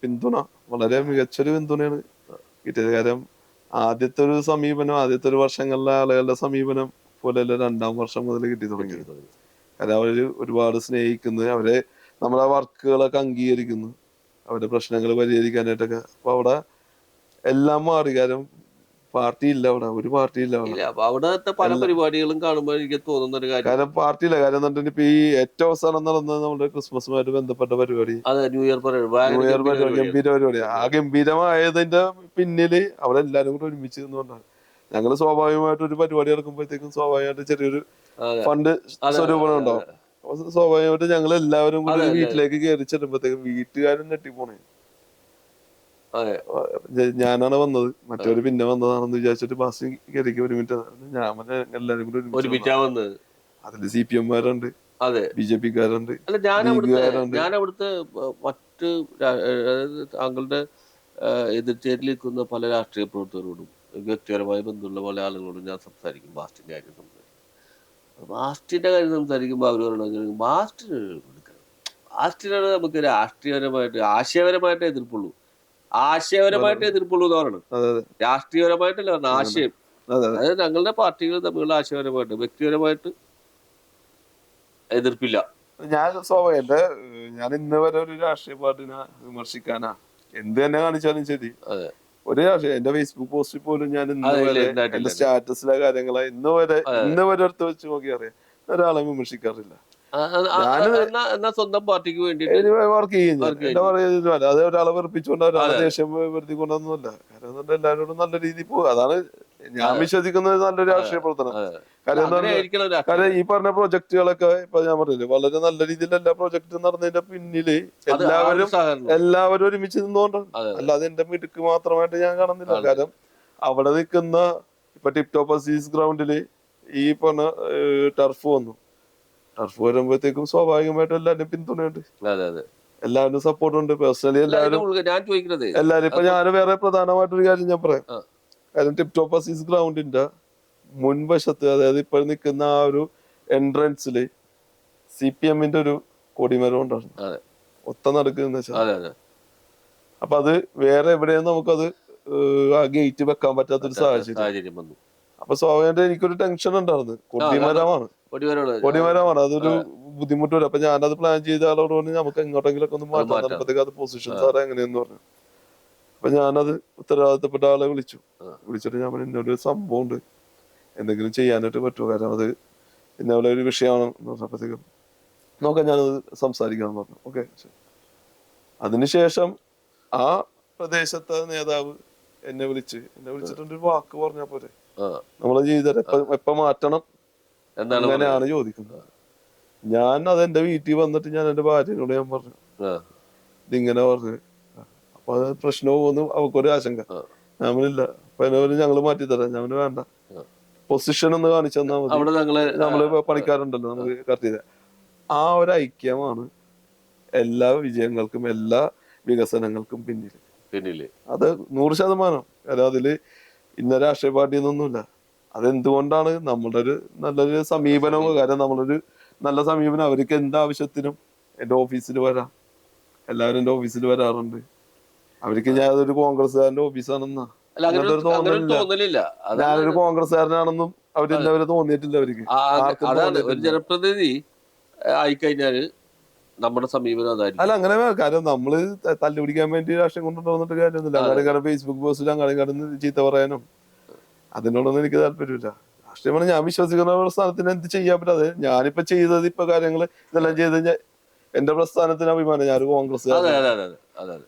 പിന്തുണ, വളരെ മികച്ചൊരു പിന്തുണയാണ് കിട്ടിയത്. കാര്യം ആദ്യത്തെ ഒരു സമീപനം, ആദ്യത്തെ ഒരു വർഷങ്ങളിലെ ആളുകളുടെ സമീപനം പോലെയല്ല രണ്ടാം വർഷം മുതൽ കിട്ടി തുടങ്ങി. കാരണം അവര് ഒരുപാട് സ്നേഹിക്കുന്നു, അവരെ നമ്മളെ വർക്കുകളൊക്കെ അംഗീകരിക്കുന്നു, അവരുടെ പ്രശ്നങ്ങൾ പരിഹരിക്കാനായിട്ടൊക്കെ. അപ്പൊ അവിടെ എല്ലാം മാറി. കാര്യം പാർട്ടി ഇല്ല അവിടെ, ഒരു പാർട്ടി ഇല്ല അവിടത്തെ പല പരിപാടികളും കാണുമ്പോൾ എനിക്ക് തോന്നുന്ന ഒരു കാര്യം, കാരണം പാർട്ടി ഇല്ല. കാര്യം എന്നിട്ട് ഇപ്പൊ ഈ ഏറ്റവും അവസാനം നടന്നത് നമ്മുടെ ക്രിസ്മസുമായിട്ട് ബന്ധപ്പെട്ട പരിപാടി, ന്യൂ ഇയർ പരിപാടി, ഗംഭീര പരിപാടി. ആ ഗംഭീരമായതിന്റെ പിന്നില് അവരെല്ലാരും കൂടെ ഒരുമിച്ച് നിന്നുകൊണ്ടാണ്. ഞങ്ങള് സ്വാഭാവികമായിട്ട് ഒരു പരിപാടി നടക്കുമ്പോഴത്തേക്കും സ്വാഭാവികമായിട്ട് ചെറിയൊരു ഫണ്ട് സ്വരൂപണം ഉണ്ടാവും. അപ്പൊ സ്വാഭാവികമായിട്ട് ഞങ്ങൾ എല്ലാവരും കൂടി വീട്ടിലേക്ക് കയറി ചെല്ലുമ്പോഴത്തേക്കും വീട്ടുകാരും ഞെട്ടിപ്പോണേ. ഞാനാണ് വന്നത്, മറ്റവര് പിന്നെ വന്നതാണെന്ന് വിചാരിച്ചിട്ട് ബസ് കയറിക്ക് ഒരു മിനിറ്റ്. ഞാൻ എല്ലാരും കൂടി ഒരുമിച്ചാ വന്നത്. അതില് CPM-കാരുണ്ട്, BJP-കാരുണ്ട്, ഞാൻ അവിടുത്തെ മറ്റ് താങ്കളുടെ എതിർച്ചേരിൽ നിൽക്കുന്ന പല രാഷ്ട്രീയ പ്രവർത്തകരോടും വ്യക്തിപരമായ ബന്ധമുള്ള പല ആളുകളോടും ഞാൻ സംസാരിക്കും. ബാസ്റ്റിന്റെ കാര്യം സംസാരിക്കുമ്പോൾ അവർ പറയണത് ബാസ്റ്റിനാണ് നമുക്ക് രാഷ്ട്രീയപരമായിട്ട് ആശയപരമായിട്ട് എതിർപ്പുള്ളൂ എന്ന് പറയണം. രാഷ്ട്രീയപരമായിട്ടല്ല പറഞ്ഞ ആശയം. അതായത് ഞങ്ങളുടെ പാർട്ടികൾ തമ്മിലുള്ള ആശയപരമായിട്ട്, വ്യക്തിപരമായിട്ട് എതിർപ്പില്ല. ഞാൻ ഇന്ന് വരെ ഒരു രാഷ്ട്രീയ പാർട്ടിനെ വിമർശിക്കാനാ എന്ത് തന്നെ കാണിച്ചാലും ശരി, ഒരു രാഷ്ട്രീയ എന്റെ ഫേസ്ബുക്ക് പോസ്റ്റിൽ പോലും ഞാൻ ഇന്ന് വരെ എന്റെ സ്റ്റാറ്റസിലെ കാര്യങ്ങളെ ഇന്ന് വരെ എടുത്ത് വെച്ച് നോക്കി അറിയാം, ഒരാളെ വിമർശിക്കാറില്ല. സ്വന്തം പാർട്ടിക്ക് വേണ്ടി വർക്ക് ചെയ്യും. അത് ഒരാളെ വെറുപ്പിച്ചുകൊണ്ട് ഒരാളെ ദേഷ്യം വരുത്തിക്കൊണ്ടൊന്നുമല്ല. കാരണം എല്ലാവരോടും നല്ല രീതിയിൽ പോകുക. അതാണ് ഞാൻ വിശ്വസിക്കുന്നത് നല്ലൊരു രാഷ്ട്രീയ പ്രവർത്തനം. കാര്യം എന്താ ആയിരിക്കണം കാരണം ഈ പറഞ്ഞ പ്രൊജക്ടുകളൊക്കെ ഇപ്പൊ ഞാൻ പറഞ്ഞില്ലേ വളരെ നല്ല രീതിയിൽ എല്ലാ പ്രൊജക്ട് നടന്നതിന്റെ പിന്നില് എല്ലാവരും ഒരുമിച്ച് നിന്നുകൊണ്ടാണ്. അല്ലാതെ എന്റെ മിടുക്ക് മാത്രമായിട്ട് ഞാൻ കാണുന്നില്ല. കാരണം അവിടെ നിൽക്കുന്ന ഇപ്പൊ ടിപ് ടോപ്പ് അസീസ് ഗ്രൗണ്ടില് ഈ പറഞ്ഞ ടർഫ് വന്നു. ടർഫ് വരുമ്പോഴത്തേക്കും സ്വാഭാവികമായിട്ടും എല്ലാവരും പിന്തുണയുണ്ട്, എല്ലാവരും സപ്പോർട്ട് ഉണ്ട്. പേഴ്സണലി എല്ലാവരും ഇപ്പൊ ഞാൻ വേറെ പ്രധാനമായിട്ടൊരു കാര്യം ഞാൻ പറയാം. കാരണം ടിപ് ടോപ്പ് അസീസ് ഗ്രൗണ്ടിന്റെ മുൻവശത്ത്, അതായത് ഇപ്പൊ നിൽക്കുന്ന ആ ഒരു എൻട്രൻസില് CPM-ന്റെ ഒരു കൊടിമരം ഉണ്ടായിരുന്നു, ഒത്ത നടക്കുന്ന വെച്ചാൽ. അപ്പൊ അത് വേറെ എവിടെയും നമുക്കത് ആ ഗേറ്റ് വെക്കാൻ പറ്റാത്തൊരു സാഹചര്യം വന്നു. അപ്പൊ സ്വാഭാവികമായിട്ട് എനിക്കൊരു ടെൻഷൻ ഉണ്ടായിരുന്നു. കൊടിമരമാണ്, അതൊരു ബുദ്ധിമുട്ട് വരും. അപ്പൊ ഞാനത് പ്ലാൻ ചെയ്ത ആളോട് പറഞ്ഞു നമുക്ക് എങ്ങോട്ടെങ്കിലും ഒക്കെ ഒന്ന് മാറ്റാൻ തന്നപ്പോഴത്തേക്ക് അത് പൊസിഷൻ സാറേ എങ്ങനെയെന്ന് പറഞ്ഞു. അപ്പൊ ഞാനത് ഉത്തരവാദിത്തപ്പെട്ട ആളെ വിളിച്ചിട്ട് ഞാൻ പറഞ്ഞു ഇന്നൊരു സംഭവം ഉണ്ട്, എന്തെങ്കിലും ചെയ്യാനായിട്ട് പറ്റുമോ, കാരണം അത് ഇന്നപോലെ ഒരു വിഷയമാണ് എന്ന് പറഞ്ഞപ്പോഴത്തേക്കും നോക്കാം ഞാനത് സംസാരിക്കാന്ന് പറഞ്ഞു. ഓക്കെ. അതിനുശേഷം ആ പ്രദേശത്തെ നേതാവ് എന്നെ വിളിച്ചിട്ടൊരു വാക്ക് പറഞ്ഞാ പോരെ, നമ്മളെ ജീവിതം എപ്പ മാറ്റണം അങ്ങനെയാണ് ചോദിക്കുന്നത്. ഞാൻ അതെന്റെ വീട്ടിൽ വന്നിട്ട് ഞാൻ എന്റെ ഭാര്യനോട് ഞാൻ പറഞ്ഞു ഇതിങ്ങനെ പറഞ്ഞു. അപ്പൊ അത് പ്രശ്നവും പോകുന്നു, അവക്കൊരു ആശങ്ക. ഞാൻ പറഞ്ഞില്ല, അപ്പൊ എന്നെ ഞങ്ങള് മാറ്റിത്തരാം. ഞാൻ വേണ്ട, പൊസിഷൻ ഒന്ന് കാണിച്ചു തന്നാൽ മതി, നമ്മള് പണിക്കാരുണ്ടല്ലോ നമുക്ക് കറക്റ്റ് ചെയ്ത. ആ ഒരു ഐക്യമാണ് എല്ലാ വിജയങ്ങൾക്കും എല്ലാ വികസനങ്ങൾക്കും പിന്നില്. അത് 100%. കാരണം അതില് ഇന്ന രാഷ്ട്രീയ പാർട്ടി എന്നൊന്നുമില്ല. അതെന്തുകൊണ്ടാണ് നമ്മുടെ ഒരു നല്ലൊരു സമീപനവും. കാരണം നമ്മളൊരു നല്ല സമീപനം, അവർക്ക് എന്താവശ്യത്തിനും എന്റെ ഓഫീസിൽ വരാം, എല്ലാവരും എന്റെ ഓഫീസിൽ വരാറുണ്ട്. അവർക്ക് ഞാൻ അതൊരു കോൺഗ്രസ്സുകാരന്റെ ഓഫീസാണെന്നാ തോന്നലില്ല, ഞാനൊരു കോൺഗ്രസ്സുകാരനാണെന്നും അവരിന്നവരെ തോന്നിയിട്ടില്ല. അവർക്ക് ഒരു ജനപ്രതിനിധി ആയിക്കഴിഞ്ഞാല് നമ്മുടെ സമീപനം അതായിരിക്കും. അല്ല അങ്ങനെ, കാരണം നമ്മള് തല്ലുപിടിക്കാൻ വേണ്ടി രാഷ്ട്രീയം കൊണ്ടുവന്നിട്ട് കാര്യമൊന്നുമില്ല. അങ്ങനെ ഫേസ്ബുക്ക് പോസ്റ്റിൽ അങ്ങനെ ചീത്ത പറയാനും അതിനോടൊന്നും എനിക്ക് താല്പര്യമില്ല. രാഷ്ട്രീയമാണ് ഞാൻ വിശ്വസിക്കുന്ന പ്രസ്ഥാനത്തിന് എന്ത് ചെയ്യാൻ പറ്റാതെ. ഞാനിപ്പോ ചെയ്തത് ഇപ്പൊ കാര്യങ്ങള് ഇതെല്ലാം ചെയ്ത് കഴിഞ്ഞാൽ എന്റെ പ്രസ്ഥാനത്തിന് അഭിമാനം, ഞാനൊരു കോൺഗ്രസ്.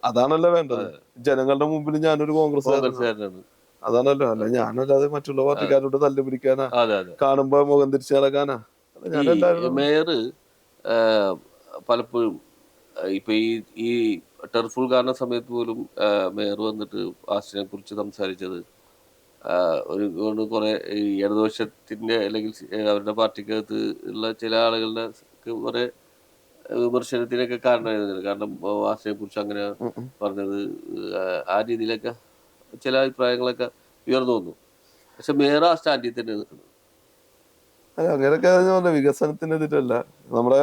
അതാണല്ലോ വേണ്ടത്. ജനങ്ങളുടെ മുമ്പിൽ ഞാനൊരു കോൺഗ്രസ്സുകാരനാണ്, അതാണല്ലോ. അല്ല ഞാനല്ലാതെ മറ്റുള്ള പാർട്ടിക്കാരോട് തല്ലുപിടിക്കാനാ, കാണുമ്പോ മുഖം തിരിച്ചു നടക്കാനാ. മേയർ പലപ്പോഴും ഇപ്പൊ ഈ ടെർഫ് ഉദ്ഘാടന സമയത്ത് പോലും മേയർ വന്നിട്ട് ആസ്റ്റിനെ കുറിച്ച് സംസാരിച്ചത് ഒരു കുറെ ഈ ഇടതുപക്ഷത്തിന്റെ അല്ലെങ്കിൽ അവരുടെ പാർട്ടിക്കകത്ത് ഉള്ള ചില ആളുകളുടെ കുറെ വിമർശനത്തിനൊക്കെ കാരണമായിരുന്നു. കാരണം ആസ്റ്റിനെ കുറിച്ച് അങ്ങനെ പറഞ്ഞത് ആ രീതിയിലൊക്കെ ചില അഭിപ്രായങ്ങളൊക്കെ ഉയർന്നു വന്നു. പക്ഷെ മേയർ ആ സ്റ്റാൻഡിൽ തന്നെ നിൽക്കുന്നത്. അങ്ങനെയൊക്കെ വികസനത്തിനെതിരല്ല, നമ്മുടെ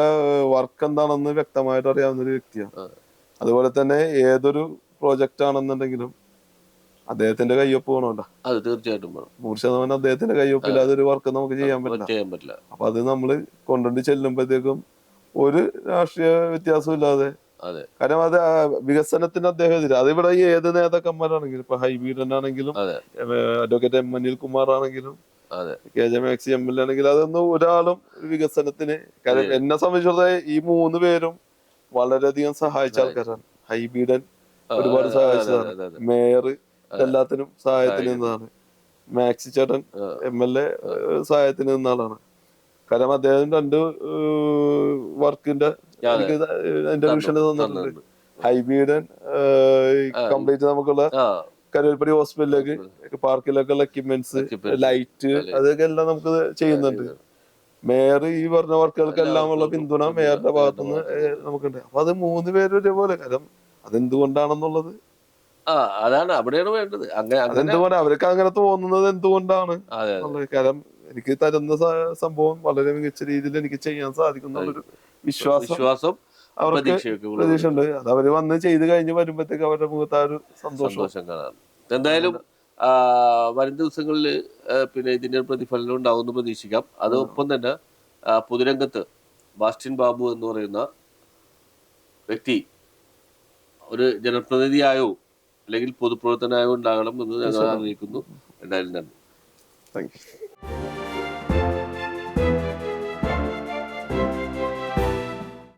വർക്ക് എന്താണെന്ന് വ്യക്തമായിട്ട് അറിയാവുന്ന ഒരു വ്യക്തിയാണ്. അതുപോലെ തന്നെ ഏതൊരു പ്രോജക്റ്റ് ആണെന്നുണ്ടെങ്കിലും അദ്ദേഹത്തിന്റെ കയ്യൊപ്പ് വേണമല്ലോ. അത് തീർച്ചയായിട്ടും 100% അദ്ദേഹത്തിന്റെ കയ്യൊപ്പില്ലാതെ ഒരു വർക്ക് നമുക്ക് ചെയ്യാൻ പറ്റില്ല. അപ്പൊ അത് നമ്മള് കൊണ്ടുകൊണ്ട് ചെല്ലുമ്പോഴത്തേക്കും ഒരു രാഷ്ട്രീയ വ്യത്യാസം ഇല്ലാതെ, കാരണം അത് വികസനത്തിന് അദ്ദേഹം എതിരെ. അതിവിടെ ഏത് നേതാക്കന്മാരാണെങ്കിലും, ഇപ്പൊ ഹൈബീഡൻ ആണെങ്കിലും അഡ്വക്കേറ്റ് M. അനിൽകുമാർ ആണെങ്കിലും KJ മാക്സി MLA ആണെങ്കിലും, അതൊന്നും ഒരാളും വികസനത്തിന്, കാരണം എന്നെ സംബന്ധിച്ചിടത്തോളം ഈ 3 പേരും വളരെയധികം സഹായിച്ച ആൾക്കാരാണ്. ഹൈബീഡൻ ഒരുപാട് സഹായിച്ചതാണ്, മേയർ എല്ലാത്തിനും സഹായത്തിന് നിന്നതാണ്, മാക്സി ചേട്ടൻ MLA സഹായത്തിന് നിന്ന ആളാണ്. കാരണം അദ്ദേഹം 2 വർക്കിന്റെ എനിക്ക് എന്റെ വിഷന് തന്നിട്ടുണ്ട്. ഹൈബീഡൻ കംപ്ലീറ്റ് നമുക്കുള്ള കരുവൽപ്പടി ഹോസ്പിറ്റലിലേക്ക് പാർക്കിലേക്കുള്ള എക്യുപ്മെന്റ്സ്, ലൈറ്റ്, അതൊക്കെ എല്ലാം നമുക്ക് ചെയ്യുന്നുണ്ട്. മേയർ ഈ പറഞ്ഞ വർക്കുകൾക്കെല്ലാം ഉള്ള പിന്തുണ മേയറുടെ ഭാഗത്തുനിന്ന് നമുക്കുണ്ട്. അപ്പൊ അത് 3 പേരും ഒരേപോലെ. കാരണം അതെന്തുകൊണ്ടാണെന്നുള്ളത് അതാണ് അവിടെയാണ് വേണ്ടത്. അതെന്തുകൊണ്ടാണ് അവർക്ക് അങ്ങനെ തോന്നുന്നത്, എന്തുകൊണ്ടാണ്? കാരണം എനിക്ക് തരുന്ന സംഭവം വളരെ മികച്ച രീതിയിൽ എനിക്ക് ചെയ്യാൻ സാധിക്കുന്നുള്ളൊരു വിശ്വാസം അവർക്ക് പ്രതീക്ഷ ഉണ്ട്. അത് അവര് വന്ന് ചെയ്ത് കഴിഞ്ഞ് വരുമ്പോഴത്തേക്ക് അവരുടെ മുഖത്ത് ആ ഒരു സന്തോഷം കാണാം. എന്തായാലും വരും ദിവസങ്ങളിൽ പിന്നെ ഇതിന്റെ പ്രതിഫലനം ഉണ്ടാവുമെന്ന് പ്രതീക്ഷിക്കാം. അതൊപ്പം തന്നെ പൊതുരംഗത്ത് ബാസ്റ്റിൻ ബാബു എന്ന് പറയുന്ന വ്യക്തി ഒരു ജനപ്രതിനിധിയായോ അല്ലെങ്കിൽ പൊതുപ്രവർത്തനായോ ഉണ്ടാകണം എന്ന് ഞങ്ങൾ ആഗ്രഹിക്കുന്നു. എന്തായാലും നന്ദി. Thank you.